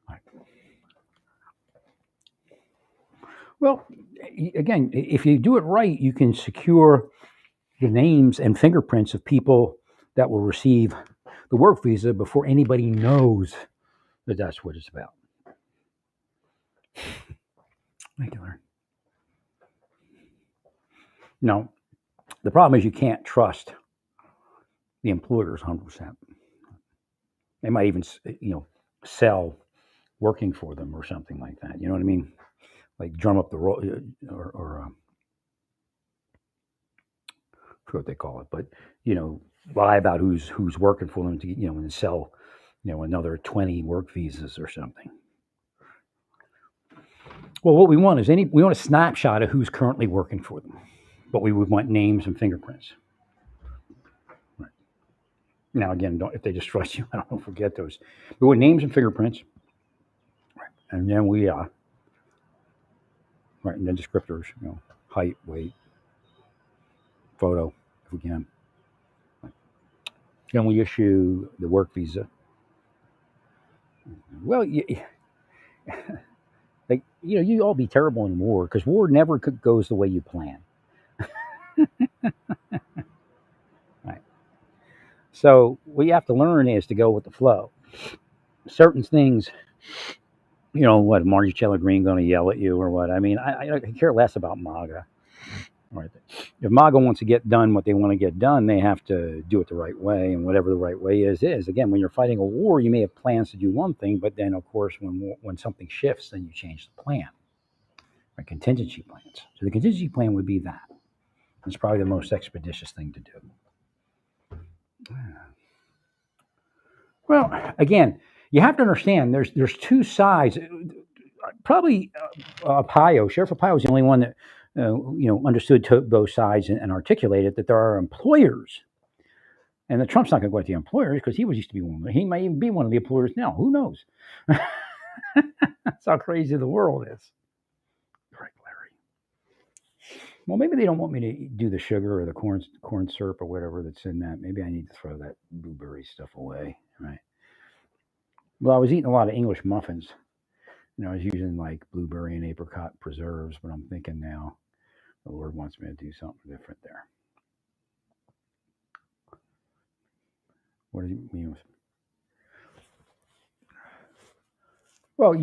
Right. Well, again, if you do it right, you can secure the names and fingerprints of people that will receive the work visa before anybody knows that that's what it's about. Regular. No, the problem is you can't trust the employers 100%. They might even, sell working for them or something like that. You know what I mean? Like drum up the roll, or I forget what they call it, but lie about who's working for them to and sell another 20 work visas or something. Well, what we want is we want a snapshot of who's currently working for them, but we would want names and fingerprints. Right. Now, again, if they just trust you, I don't forget those. We want names and fingerprints, right. And then right, and then descriptors, height, weight, photo, if we can. Right. Then we issue the work visa. Well, like you all be terrible in war because war never goes the way you plan. Right. So what you have to learn is to go with the flow. Certain things what, Marjorie Green going to yell at you or what? I mean, I care less about MAGA. Right. If MAGA wants to get done what they want to get done, they have to do it the right way, and whatever the right way is. Again, when you're fighting a war, you may have plans to do one thing, but then, of course, when something shifts, then you change the plan. Right? Contingency plans. So the contingency plan would be that. It's probably the most expeditious thing to do. Well, again, you have to understand there's two sides. Probably Pio, Sheriff Pio was the only one that understood both sides and articulated that there are employers, and that Trump's not going to go at the employers because he was used to be one. He might even be one of the employers now. Who knows? That's how crazy the world is. Right, Larry. Well, maybe they don't want me to do the sugar or the corn syrup or whatever that's in that. Maybe I need to throw that blueberry stuff away. Right. Well, I was eating a lot of English muffins. I was using like blueberry and apricot preserves, but I'm thinking now the Lord wants me to do something different there. What do you mean? Well,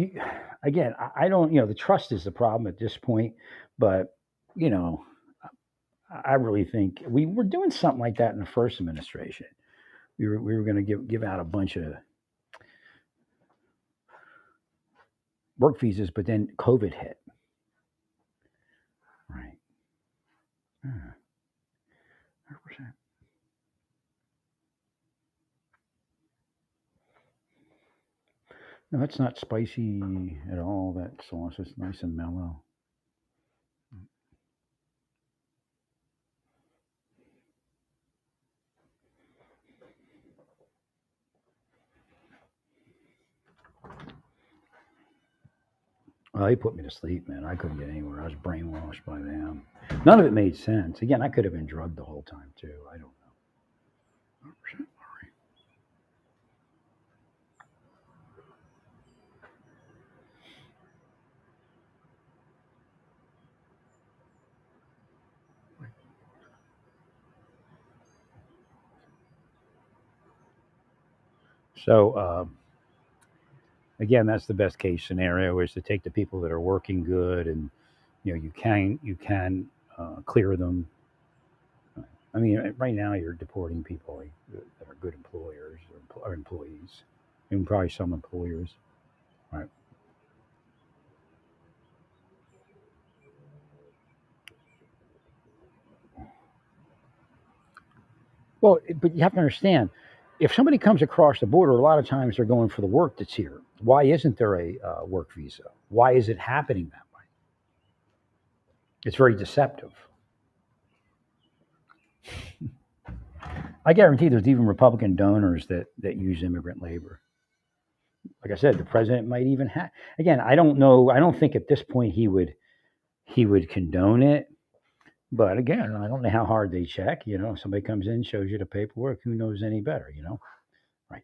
again, I don't. The trust is the problem at this point, but you know, I really think we were doing something like that in the first administration. We were going to give out a bunch of work visas, but then COVID hit. Right. 100%. No, it's not spicy at all. That sauce is nice and mellow. Well, they put me to sleep, man. I couldn't get anywhere. I was brainwashed by them. None of it made sense. Again, I could have been drugged the whole time too. I don't know. 100%. So again, that's the best case scenario is to take the people that are working good, and you can clear them. I mean, right now you're deporting people that are good employers or employees, and probably some employers. Right. Well, but you have to understand, if somebody comes across the border, a lot of times they're going for the work that's here. Why isn't there a work visa? Why is it happening that way? It's very deceptive. I guarantee there's even Republican donors that use immigrant labor. Like I said, the president might even have. Again, I don't know. I don't think at this point he would condone it. But again, I don't know how hard they check. Somebody comes in, shows you the paperwork. Who knows any better? Right.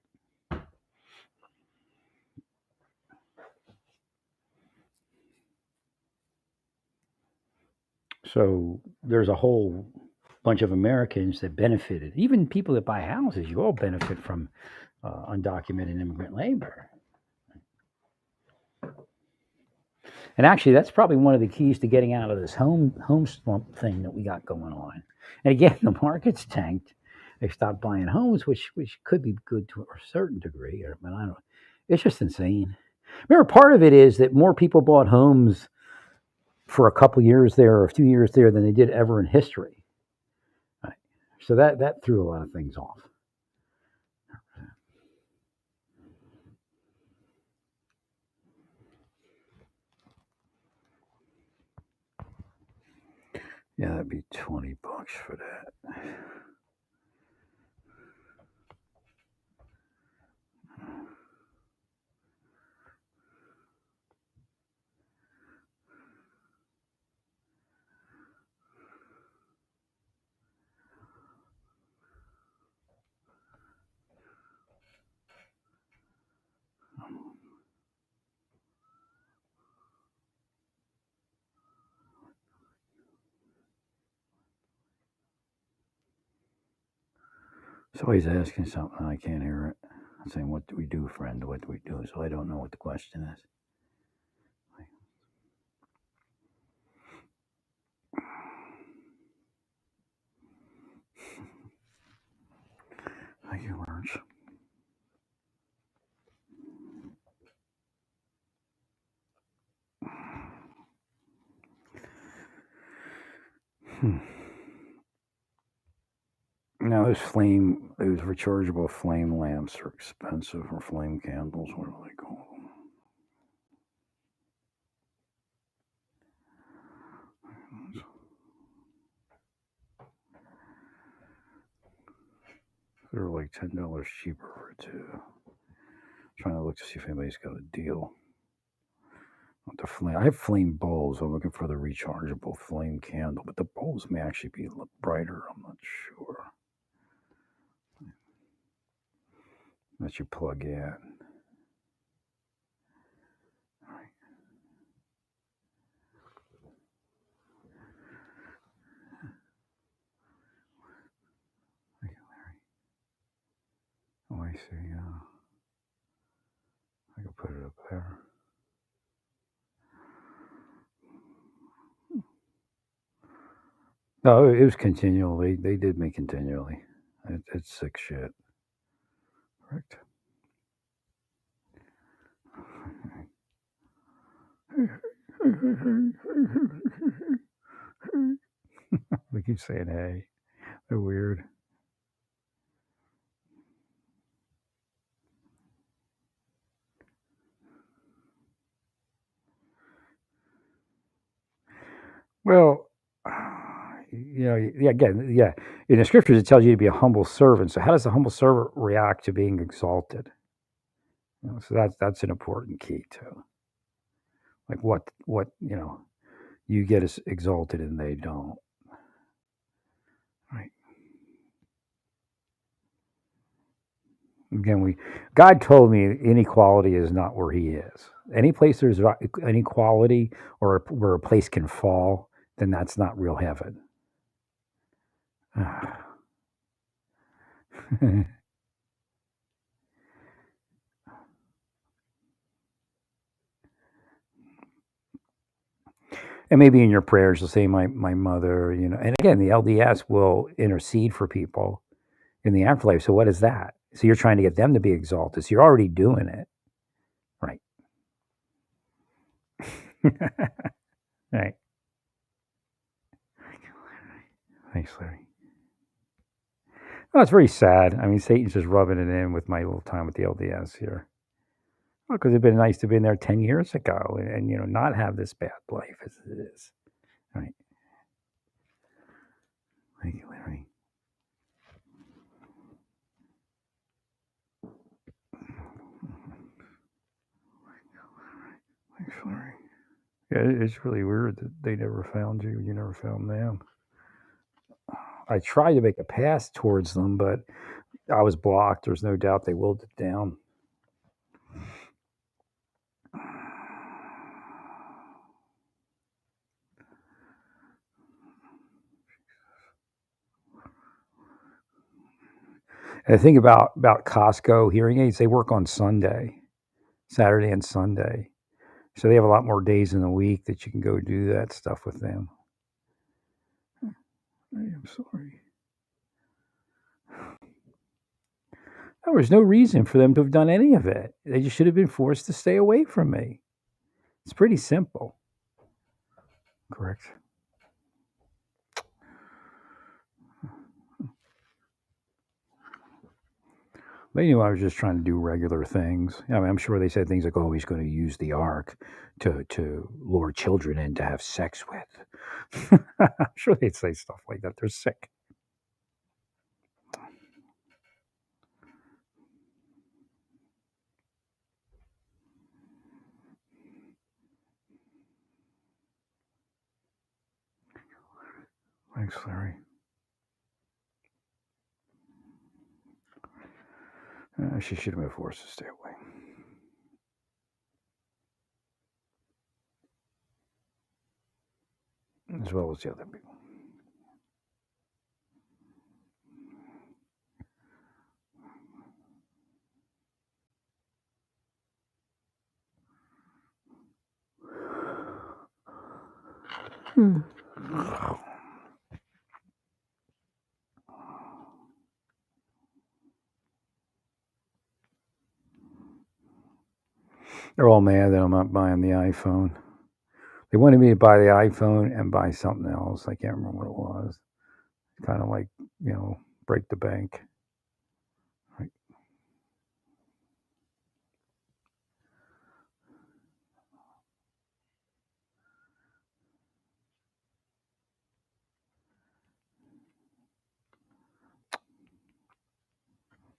So there's a whole bunch of Americans that benefited. Even people that buy houses, you all benefit from undocumented immigrant labor. And actually, that's probably one of the keys to getting out of this home slump thing that we got going on. And again, the market's tanked. They stopped buying homes, which could be good to a certain degree. But I don't. It's just insane. Remember, part of it is that more people bought homes for a couple years there or a few years there than they did ever in history. Right. So that threw a lot of things off. Yeah, that'd be $20 for that. So he's asking something. I can't hear it. I'm saying, "What do we do, friend? What do we do?" So I don't know what the question is. Now those rechargeable flame lamps are expensive, or flame candles, what do they call them? They're like $10 cheaper for two. Trying to look to see if anybody's got a deal. With the flame, I have flame bulbs. I'm looking for the rechargeable flame candle, but the bulbs may actually be a little brighter. I'm not sure. That you plug in. All right. Oh, I see. I can put it up there. No, it was continually. They did me continually. It's sick shit. Correct. They keep saying hey. They're weird. Well, yeah. In the scriptures, it tells you to be a humble servant. So, how does the humble servant react to being exalted? So that's an important key too. Like what you get is exalted and they don't. Right. Again, God told me inequality is not where He is. Any place there's inequality or where a place can fall, then that's not real heaven. And maybe in your prayers you'll say my mother, and again the LDS will intercede for people in the afterlife. So what is that? So you're trying to get them to be exalted. So you're already doing it. Right. Right. Thanks, Larry. Oh, it's very sad. I mean, Satan's just rubbing it in with my little time with the LDS here. Because it'd been nice to have been there 10 years ago and not have this bad life as it is. Right. Thank you, Larry. Thanks, Larry. Yeah, it's really weird that they never found you. You never found them. I tried to make a pass towards them, but I was blocked. There's no doubt they willed it down. And the thing about Costco hearing aids, they work on Saturday and Sunday. So they have a lot more days in the week that you can go do that stuff with them. I am sorry. There was no reason for them to have done any of it. They just should have been forced to stay away from me. It's pretty simple. Correct. They knew I was just trying to do regular things. I mean, I'm sure they said things like, "Oh, he's going to use the ark to lure children in to have sex with." I'm sure they'd say stuff like that. They're sick. Thanks, Larry. She should have been forced to stay away. As well as the other people. They're all mad that I'm not buying the iPhone. They wanted me to buy the iPhone and buy something else. I can't remember what it was. Kind of like, break the bank. Right.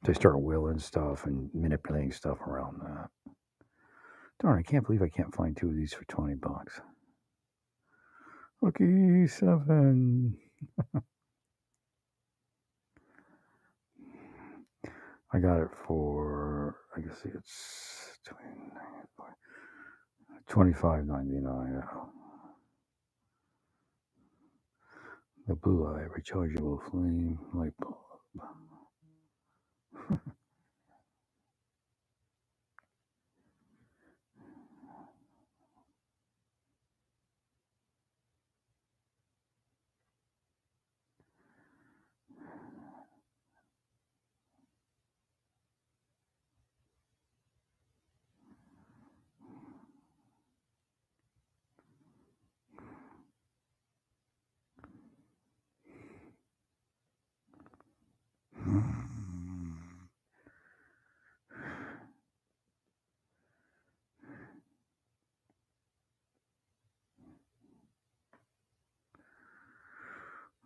They start willing stuff and manipulating stuff around that. Darn, I can't believe I can't find 2 of these for $20. Lucky 7. I got it for, I guess it's $25.99. The Blue Eye rechargeable flame light bulb.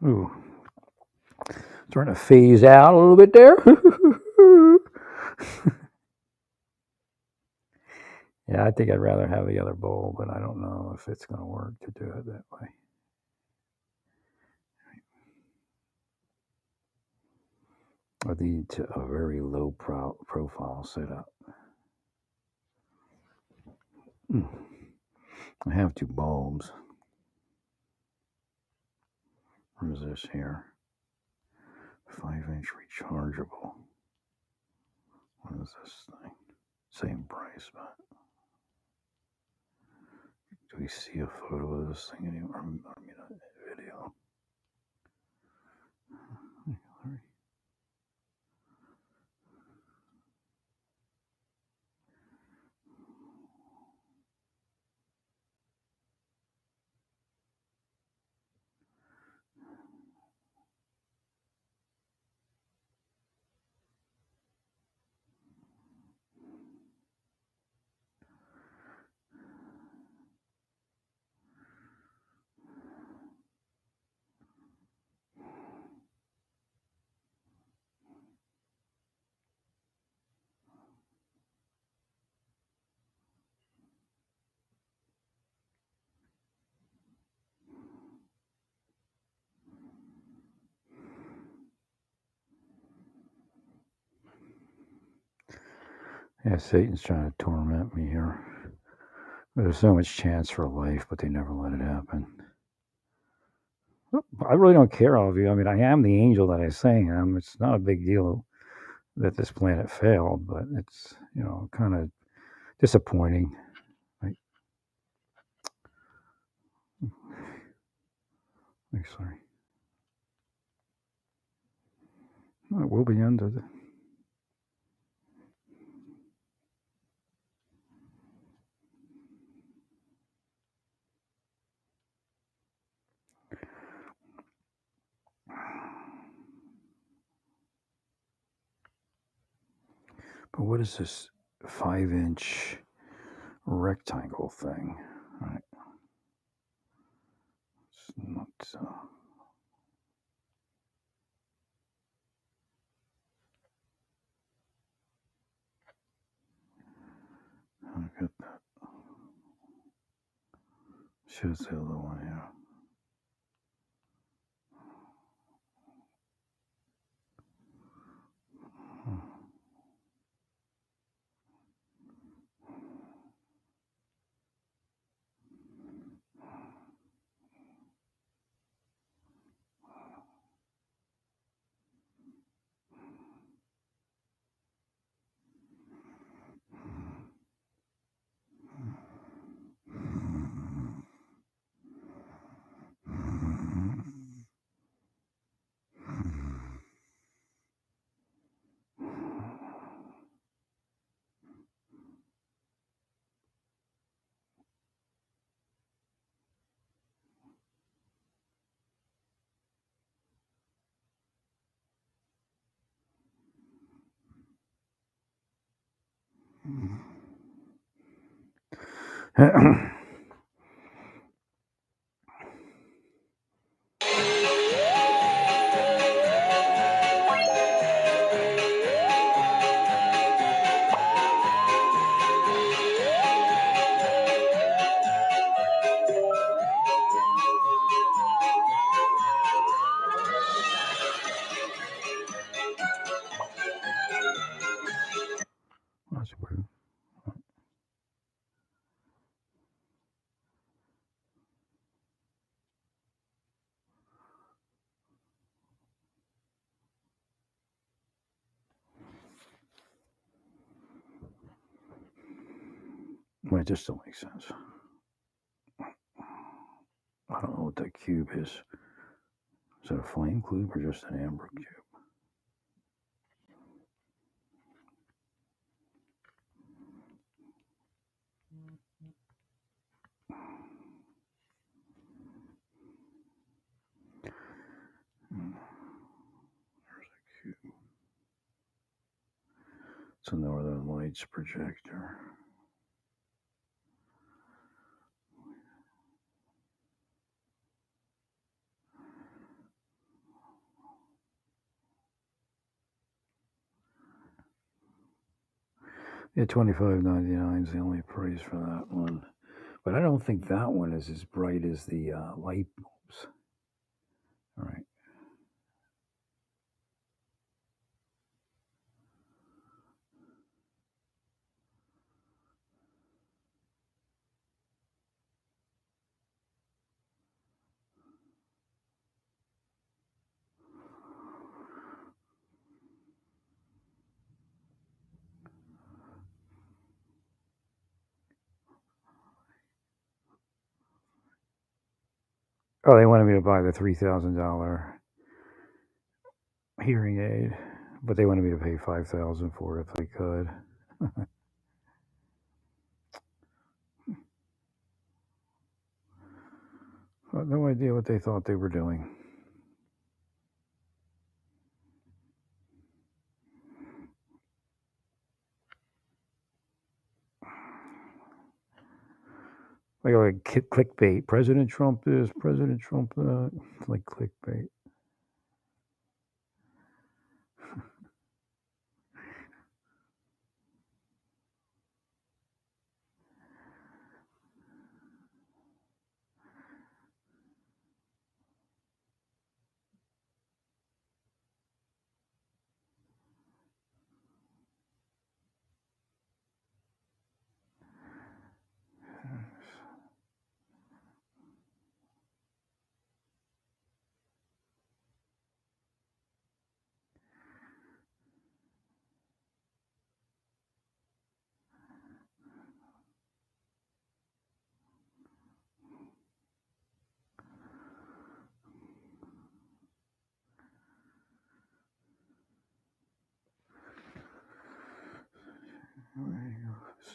Ooh, starting to phase out a little bit there. Yeah, I think I'd rather have the other bowl, but I don't know if it's going to work to do it that way. I need to a very low profile setup. I have 2 bulbs. What is this here? 5-inch rechargeable. What is this thing? Same price, but do we see a photo of this thing anymore? I mean, a video. Yeah, Satan's trying to torment me here. There's so much chance for life, but they never let it happen. I really don't care, all of you. I mean, I am the angel that I say I am. It's not a big deal that this planet failed, but it's, kind of disappointing. Sorry. It will be ended. But what is this 5-inch rectangle thing? All right. It's not. I got that. Shows the other one here. That's weird. Wait, this still makes sense. I don't know what that cube is. Is it a flame cube or just an amber cube? There's a cube. It's a Northern Lights projector. Yeah, $25.99 is the only price for that one. But I don't think that one is as bright as the light bulbs. All right. Oh, they wanted me to buy the $3,000 hearing aid, but they wanted me to pay $5,000 for it if I could. I had no idea what they thought they were doing. Like clickbait. President Trump this, President Trump that. It's like clickbait.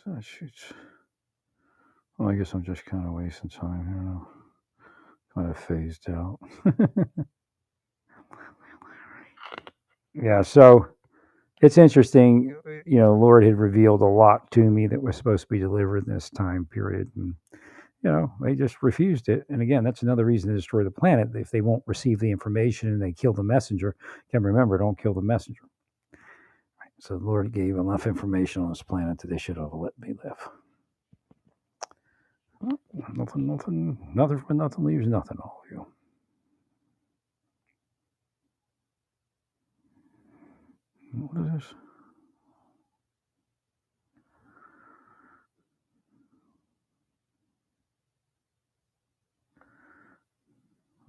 Statutes. Well, I guess I'm just kind of wasting time here now. Kind of phased out. Yeah, so it's interesting. You know, Lord had revealed a lot to me that was supposed to be delivered in this time period. And, you know, they just refused it. And again, that's another reason to destroy the planet. If they won't receive the information and they kill the messenger, can remember, don't kill the messenger. So the Lord gave enough information on this planet that they should have let me live. Well, nothing for nothing leaves nothing, all of you. What is this?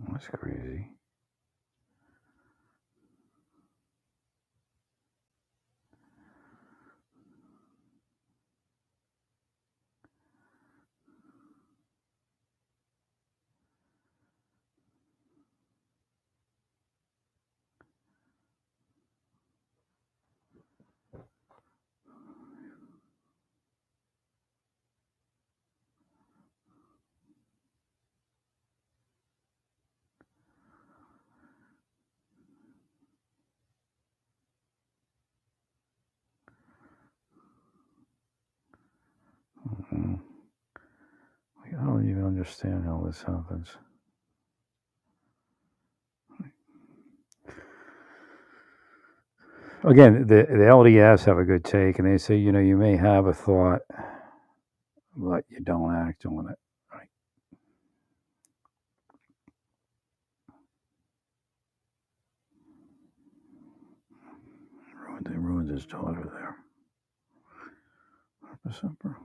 Oh, that's crazy. I don't even understand how this happens. Again, the LDS have a good take, and they say, you may have a thought, but you don't act on it. Right? They ruined his daughter there. December.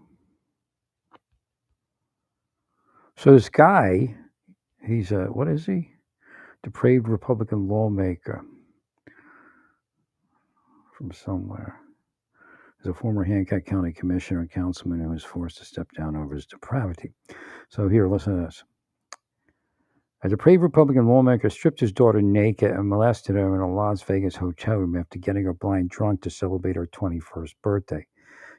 So this guy, he's a, what is he? Depraved Republican lawmaker from somewhere. He's a former Hancock County commissioner and councilman who was forced to step down over his depravity. So here, listen to this. A depraved Republican lawmaker stripped his daughter naked and molested her in a Las Vegas hotel room after getting her blind drunk to celebrate her 21st birthday.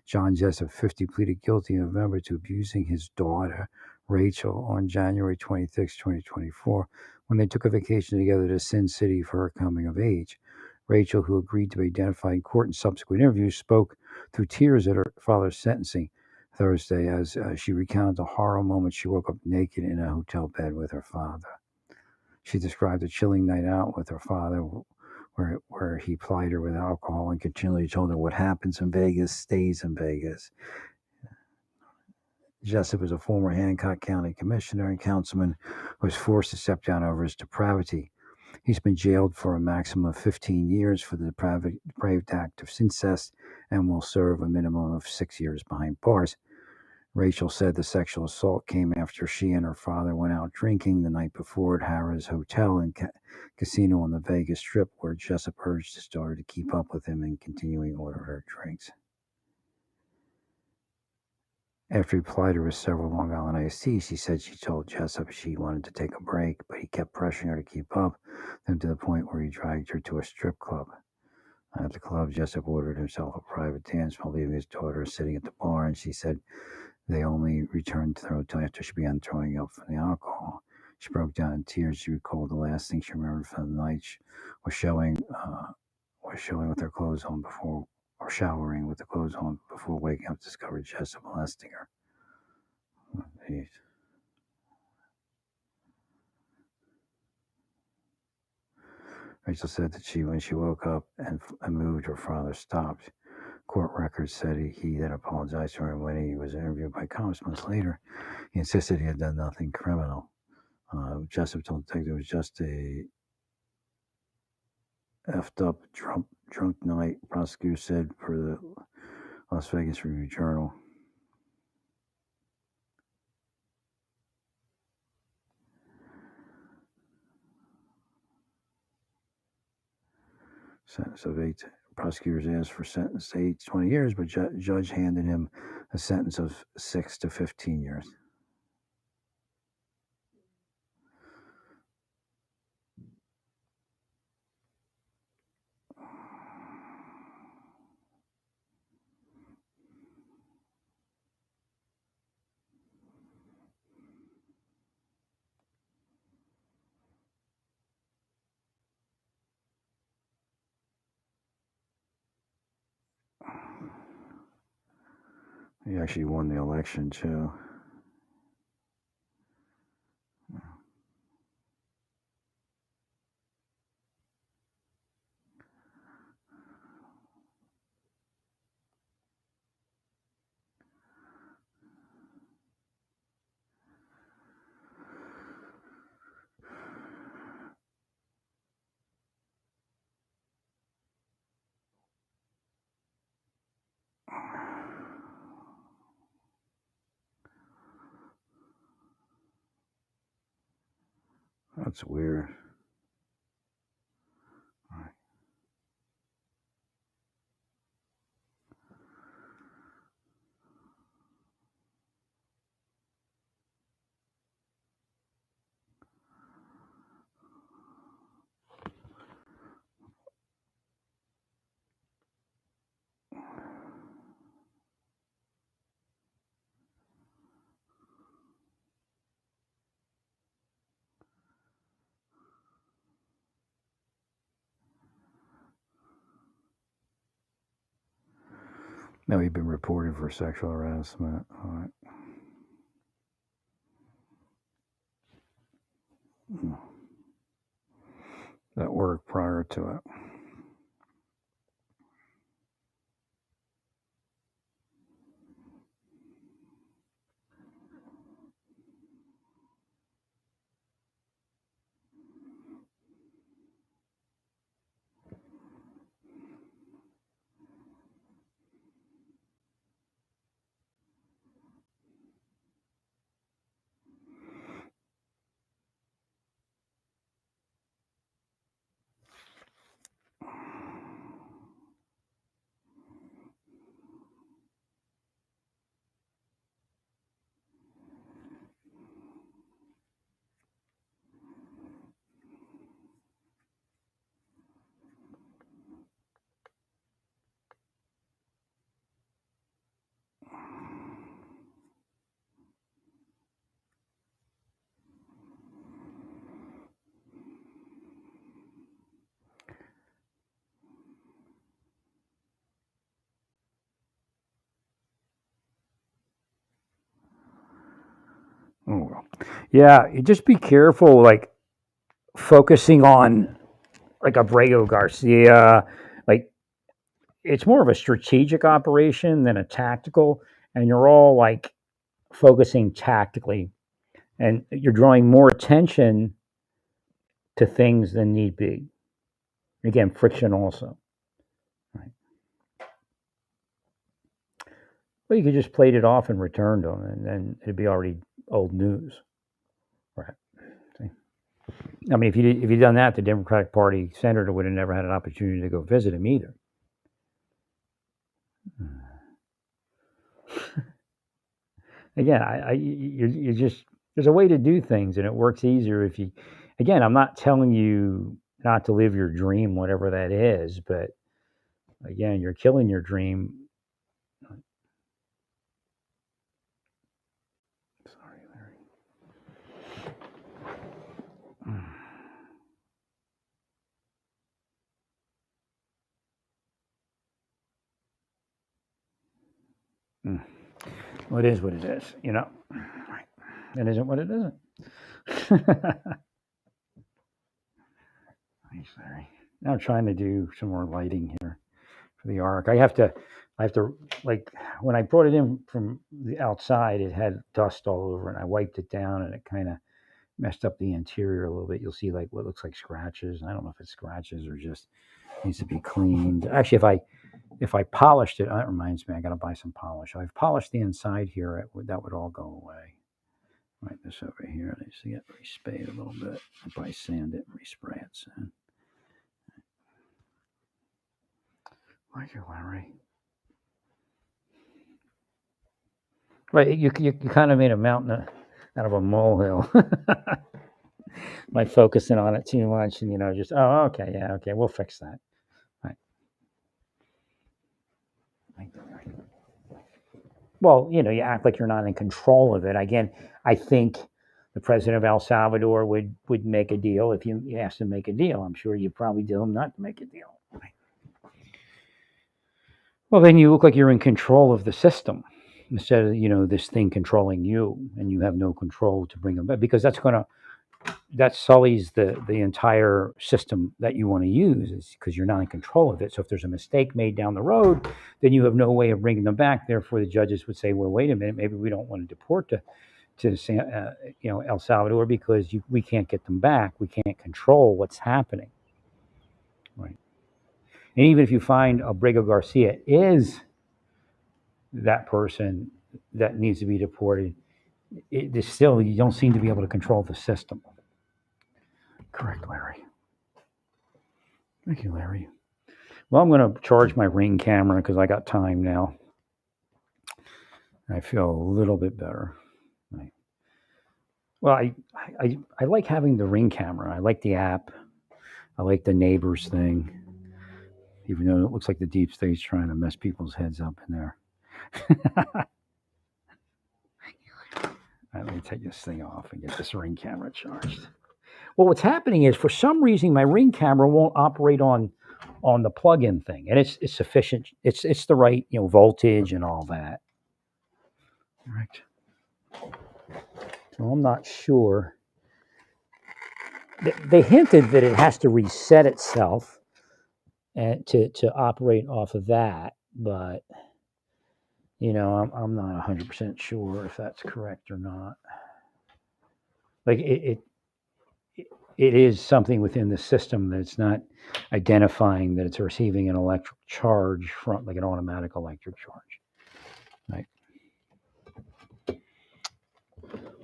John Jessup, 50, pleaded guilty in November to abusing his daughter, Rachel, on January 26, 2024, when they took a vacation together to Sin City for her coming of age. Rachel, who agreed to be identified in court in subsequent interviews, spoke through tears at her father's sentencing Thursday as she recounted the horrible moment she woke up naked in a hotel bed with her father. She described a chilling night out with her father where he plied her with alcohol and continually told her what happens in Vegas stays in Vegas. Jessup is a former Hancock County commissioner and councilman who was forced to step down over his depravity. He's been jailed for a maximum of 15 years for the depraved act of incest and will serve a minimum of 6 years behind bars. Rachel said the sexual assault came after she and her father went out drinking the night before at Harrah's Hotel and Casino on the Vegas Strip, where Jessup urged his daughter to keep up with him and continuing to order her drinks. After he plied her with several Long Island iced teas, she said she told Jessup she wanted to take a break, but he kept pressuring her to keep up, then to the point where he dragged her to a strip club. At the club, Jessup ordered himself a private dance while leaving his daughter sitting at the bar, and she said they only returned to the hotel after she began throwing up from the alcohol. She broke down in tears. She recalled the last thing she remembered from the night was showing with her clothes on before, or showering with the clothes on before waking up to discover Jessup molesting her. Jeez. Rachel said that when she woke up and moved, her father stopped. Court records said he then apologized to her, and when he was interviewed by Cops months later, he insisted he had done nothing criminal. Jessup told the detective it was just a effed up drunk night, prosecutor said for the Las Vegas Review-Journal. Sentence of 8. Prosecutors asked for sentence to 8 to 20 years, but judge handed him a sentence of 6 to 15 years. He actually won the election, too. That's weird. No, he'd been reported for sexual harassment. All right. that work prior to it. Oh well. Yeah, you just be careful, like focusing on like Abrego Garcia, like it's more of a strategic operation than a tactical, and you're all like focusing tactically, and you're drawing more attention to things than need be. Again, friction also. Right. Well, you could just played it off and returned them, and then it'd be already old news. Right. See? I mean, if you'd done that, the Democratic Party senator would have never had an opportunity to go visit him either. Again, you're just there's a way to do things, and it works easier if you. Again, I'm not telling you not to live your dream, whatever that is, but again, you're killing your dream. Sorry, Larry. Mm. Well, it is what it is, you know. Right. It isn't what it isn't. Thanks, Larry. Now I'm trying to do some more lighting here for the arc. I have to like when I brought it in from the outside, it had dust all over, and I wiped it down, and it kind of messed up the interior a little bit. You'll see like what looks like scratches. I don't know if it's scratches or just needs to be cleaned. Actually, if I polished it, that reminds me, I got to buy some polish. I've polished the inside here. That would all go away. Right, this over here needs to get resprayed a little bit. I'll probably sand it and respray it soon. Thank you, Larry. Right, you kind of made a mountain out of a molehill by focusing on it too much, and just okay, yeah, okay, we'll fix that. Right. Well, you act like you're not in control of it. Again, I think the president of El Salvador would make a deal if you asked him to make a deal. I'm sure you probably tell him not to make a deal. Right. Well, then you look like you're in control of the system instead of this thing controlling you, and you have no control to bring them back because that sullies the entire system that you want to use is because you're not in control of it. So if there's a mistake made down the road, then you have no way of bringing them back. Therefore, the judges would say, well, wait a minute, maybe we don't want to deport to El Salvador because we can't get them back. We can't control what's happening. Right. And even if you find Abrego Garcia is that person that needs to be deported, it still you don't seem to be able to control the system. Correct, Larry. Thank you, Larry. Well, I'm going to charge my Ring camera because I got time now. I feel a little bit better. Right. Well, I like having the Ring camera. I like the app. I like the neighbors thing, even though it looks like the deep state's trying to mess people's heads up in there. Let me take this thing off and get this Ring camera charged. Well, what's happening is for some reason my Ring camera won't operate on the plug-in thing, and it's sufficient. It's the right voltage and all that. Right. So I'm not sure they hinted that it has to reset itself and to operate off of that, but I'm not 100% sure if that's correct or not. Like it is something within the system that's not identifying that it's receiving an electric charge from like an automatic electric charge. Right.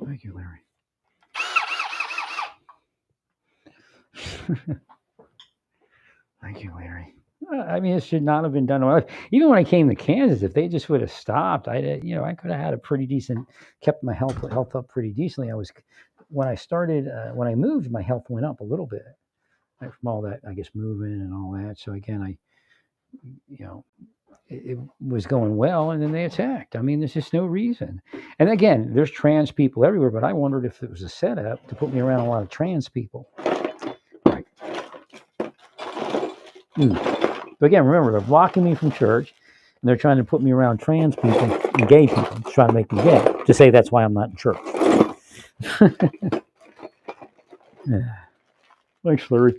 Thank you, Larry. Thank you, Larry. I mean, it should not have been done. Even when I came to Kansas, if they just would have stopped, I could have had a pretty decent, kept my health up pretty decently. When I started, when I moved, my health went up a little bit from all that, I guess, moving and all that. So again, it was going well, and then they attacked. I mean, there's just no reason. And again, there's trans people everywhere, but I wondered if it was a setup to put me around a lot of trans people. Right. But again, remember, they're blocking me from church, and they're trying to put me around trans people and gay people, trying to make me gay, to say that's why I'm not in church. Yeah. Thanks, Larry.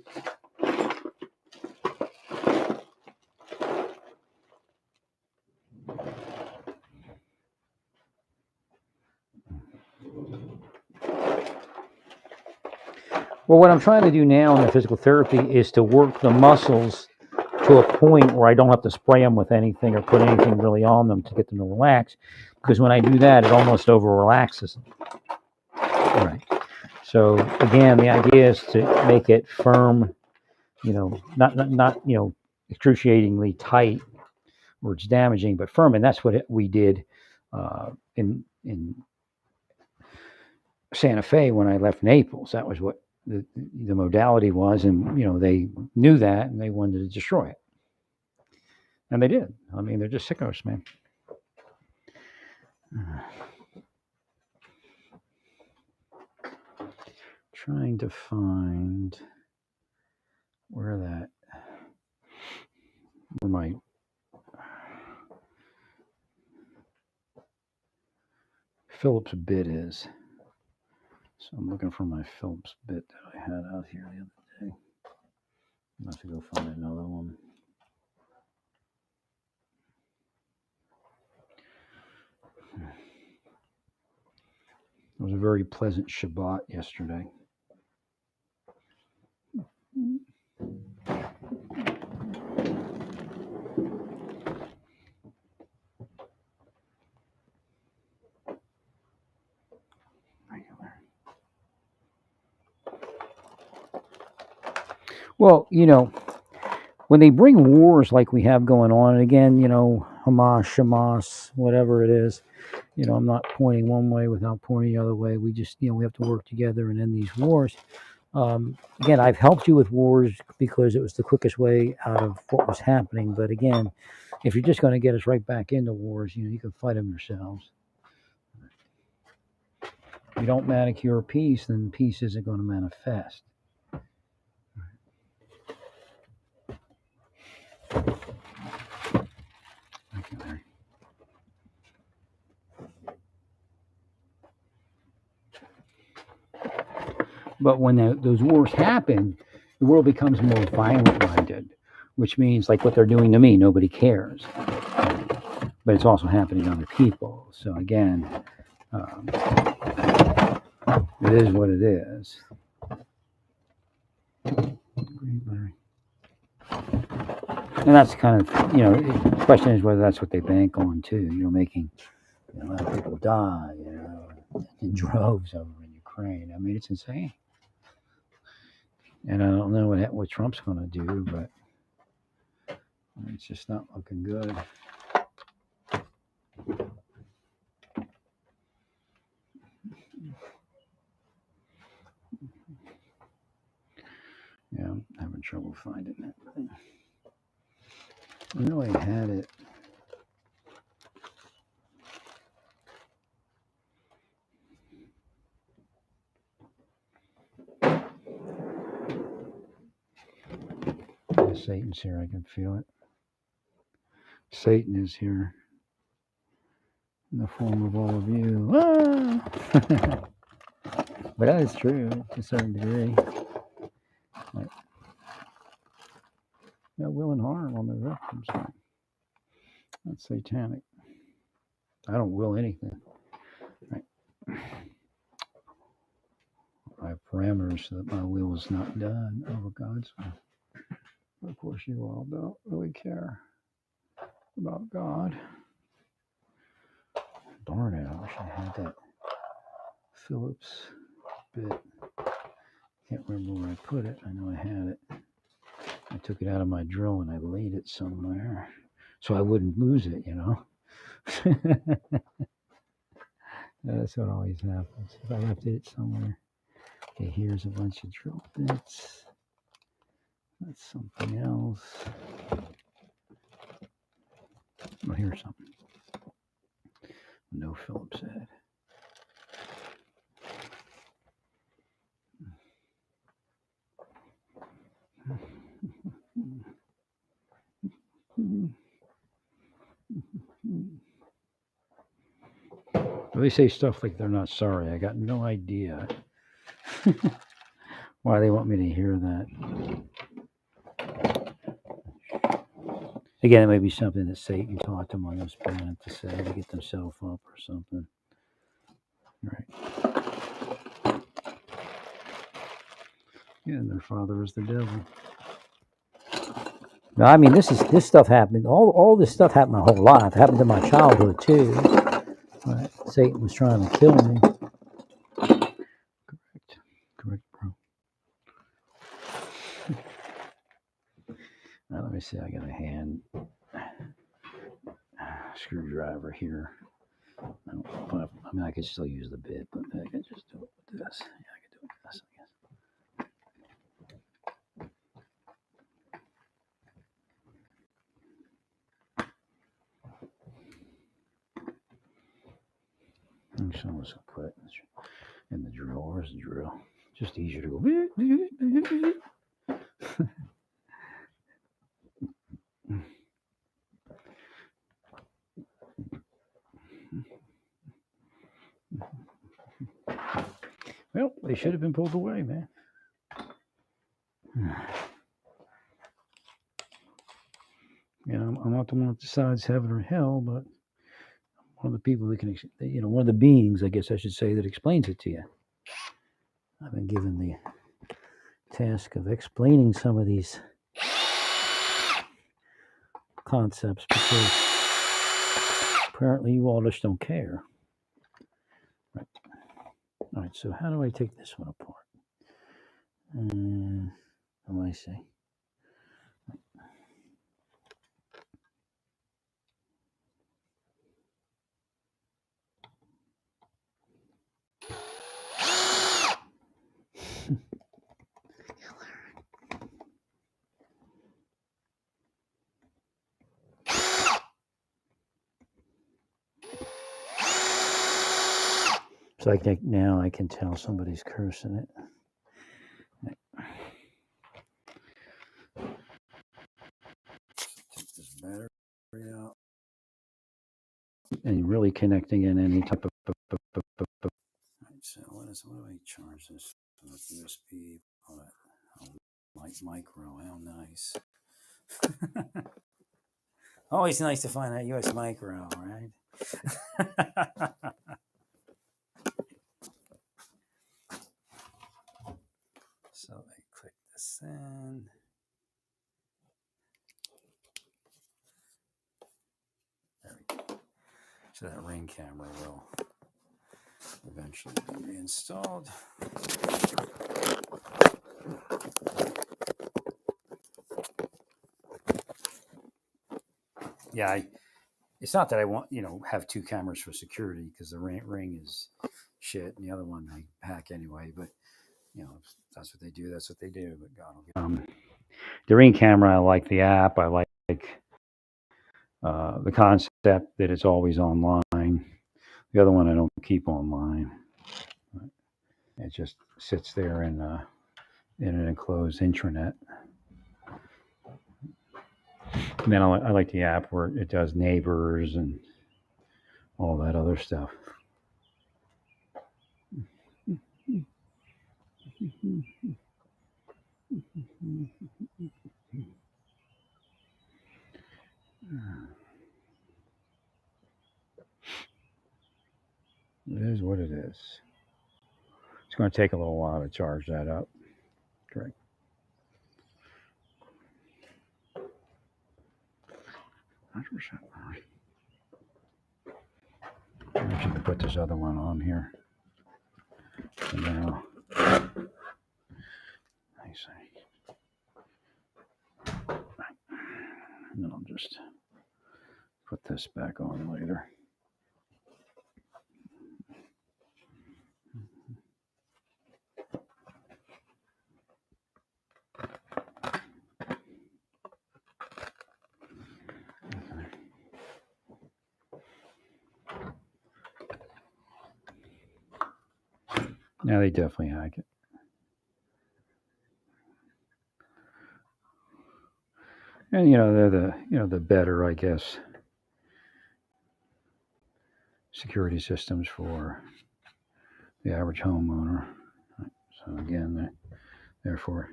Well, what I'm trying to do now in the physical therapy is to work the muscles to a point where I don't have to spray them with anything or put anything really on them to get them to relax. Because when I do that, it almost over relaxes them. Right. So again, the idea is to make it firm, not excruciatingly tight where it's damaging, but firm. And that's what we did in Santa Fe when I left Naples. That was what the modality was, and they knew that, and they wanted to destroy it, and they did. I mean, they're just sickos, man. Trying to find where my Phillips bit is. So I'm looking for my Phillips bit that I had out here the other day. I'm going to have to go find another one. It was a very pleasant Shabbat yesterday. Well, when they bring wars like we have going on, and again, Hamas, whatever it is, I'm not pointing one way without pointing the other way. We just, we have to work together and end these wars. Again, I've helped you with wars because it was the quickest way out of what was happening. But again, if you're just going to get us right back into wars, you can fight them yourselves. If you don't manicure peace, then peace isn't going to manifest. Thank you, Larry. But when those wars happen, the world becomes more violent-minded, which means like what they're doing to me, nobody cares. But it's also happening to other people. So again, it is what it is. And that's kind of, the question is whether that's what they bank on too, making a lot of people die, in droves over in Ukraine. I mean, it's insane. And I don't know what Trump's going to do, but it's just not looking good. Yeah, I'm having trouble finding that thing. I know I had it. Satan's here. I can feel it. Satan is here in the form of all of you. Ah! But that is true to a certain degree. willing harm on their victims. That's satanic. I don't will anything. Right. I have parameters so that my will is not done over God's will. But of course, you all don't really care about God. Darn it, I wish I had that Phillips bit. Can't remember where I put it. I know I had it. I took it out of my drill and I laid it somewhere so I wouldn't lose it, you know. That's what always happens. If I left it somewhere. Okay, here's a bunch of drill bits. That's something else. Oh, here's something. No Phillips head. They say stuff like they're not sorry. I got no idea why they want me to hear that. Again, it may be something that Satan taught them on this planet to say to get themselves up or something. Right. Yeah, and their father is the devil. Now, I mean, this stuff happened. All this stuff happened my whole life. It happened in my childhood too. Right. Satan was trying to kill me. Correct, bro. Now, let me see. I got a hand screwdriver here. I mean, I could still use the bit, but I could just do it with this. Yeah, I could do it with this, I guess. And so let's put it in the drill. Where's the drill? Just easier to go. Well, they should have been pulled away, man. You know, I'm not the one that decides heaven or hell, but one of the people that can, you know, one of the beings, I guess I should say, that explains it to you. I've been given the task of explaining some of these concepts because apparently you all just don't care. Right. All right, so how do I take this one apart? What do I say? So I think now I can tell somebody's cursing it. Take this battery out. And really connecting in any type of. Right, so what do I charge this with? USB. Light micro. How nice. Always nice to find that US micro, right? So I click this in. There we go. So that Ring camera will eventually be reinstalled. Yeah, it's not that I want, have two cameras for security because the Ring is shit and the other one I hack anyway. But if that's what they do, that's what they do. But God will get the Ring camera. I like the app. I like the concept that it's always online. The other one I don't keep online. It just sits there in an enclosed intranet. And then I like the app where it does neighbors and all that other stuff. It is what it is. It's going to take a little while to charge that up. Correct. 100%. I should put this other one on here. And now, I see. And then I'll just put this back on later. Now they definitely hack it. And they're the better, I guess, security systems for the average homeowner. So again, therefore,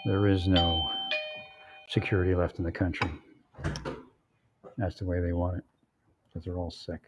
there is no security left in the country. That's the way they want it, because they're all sick.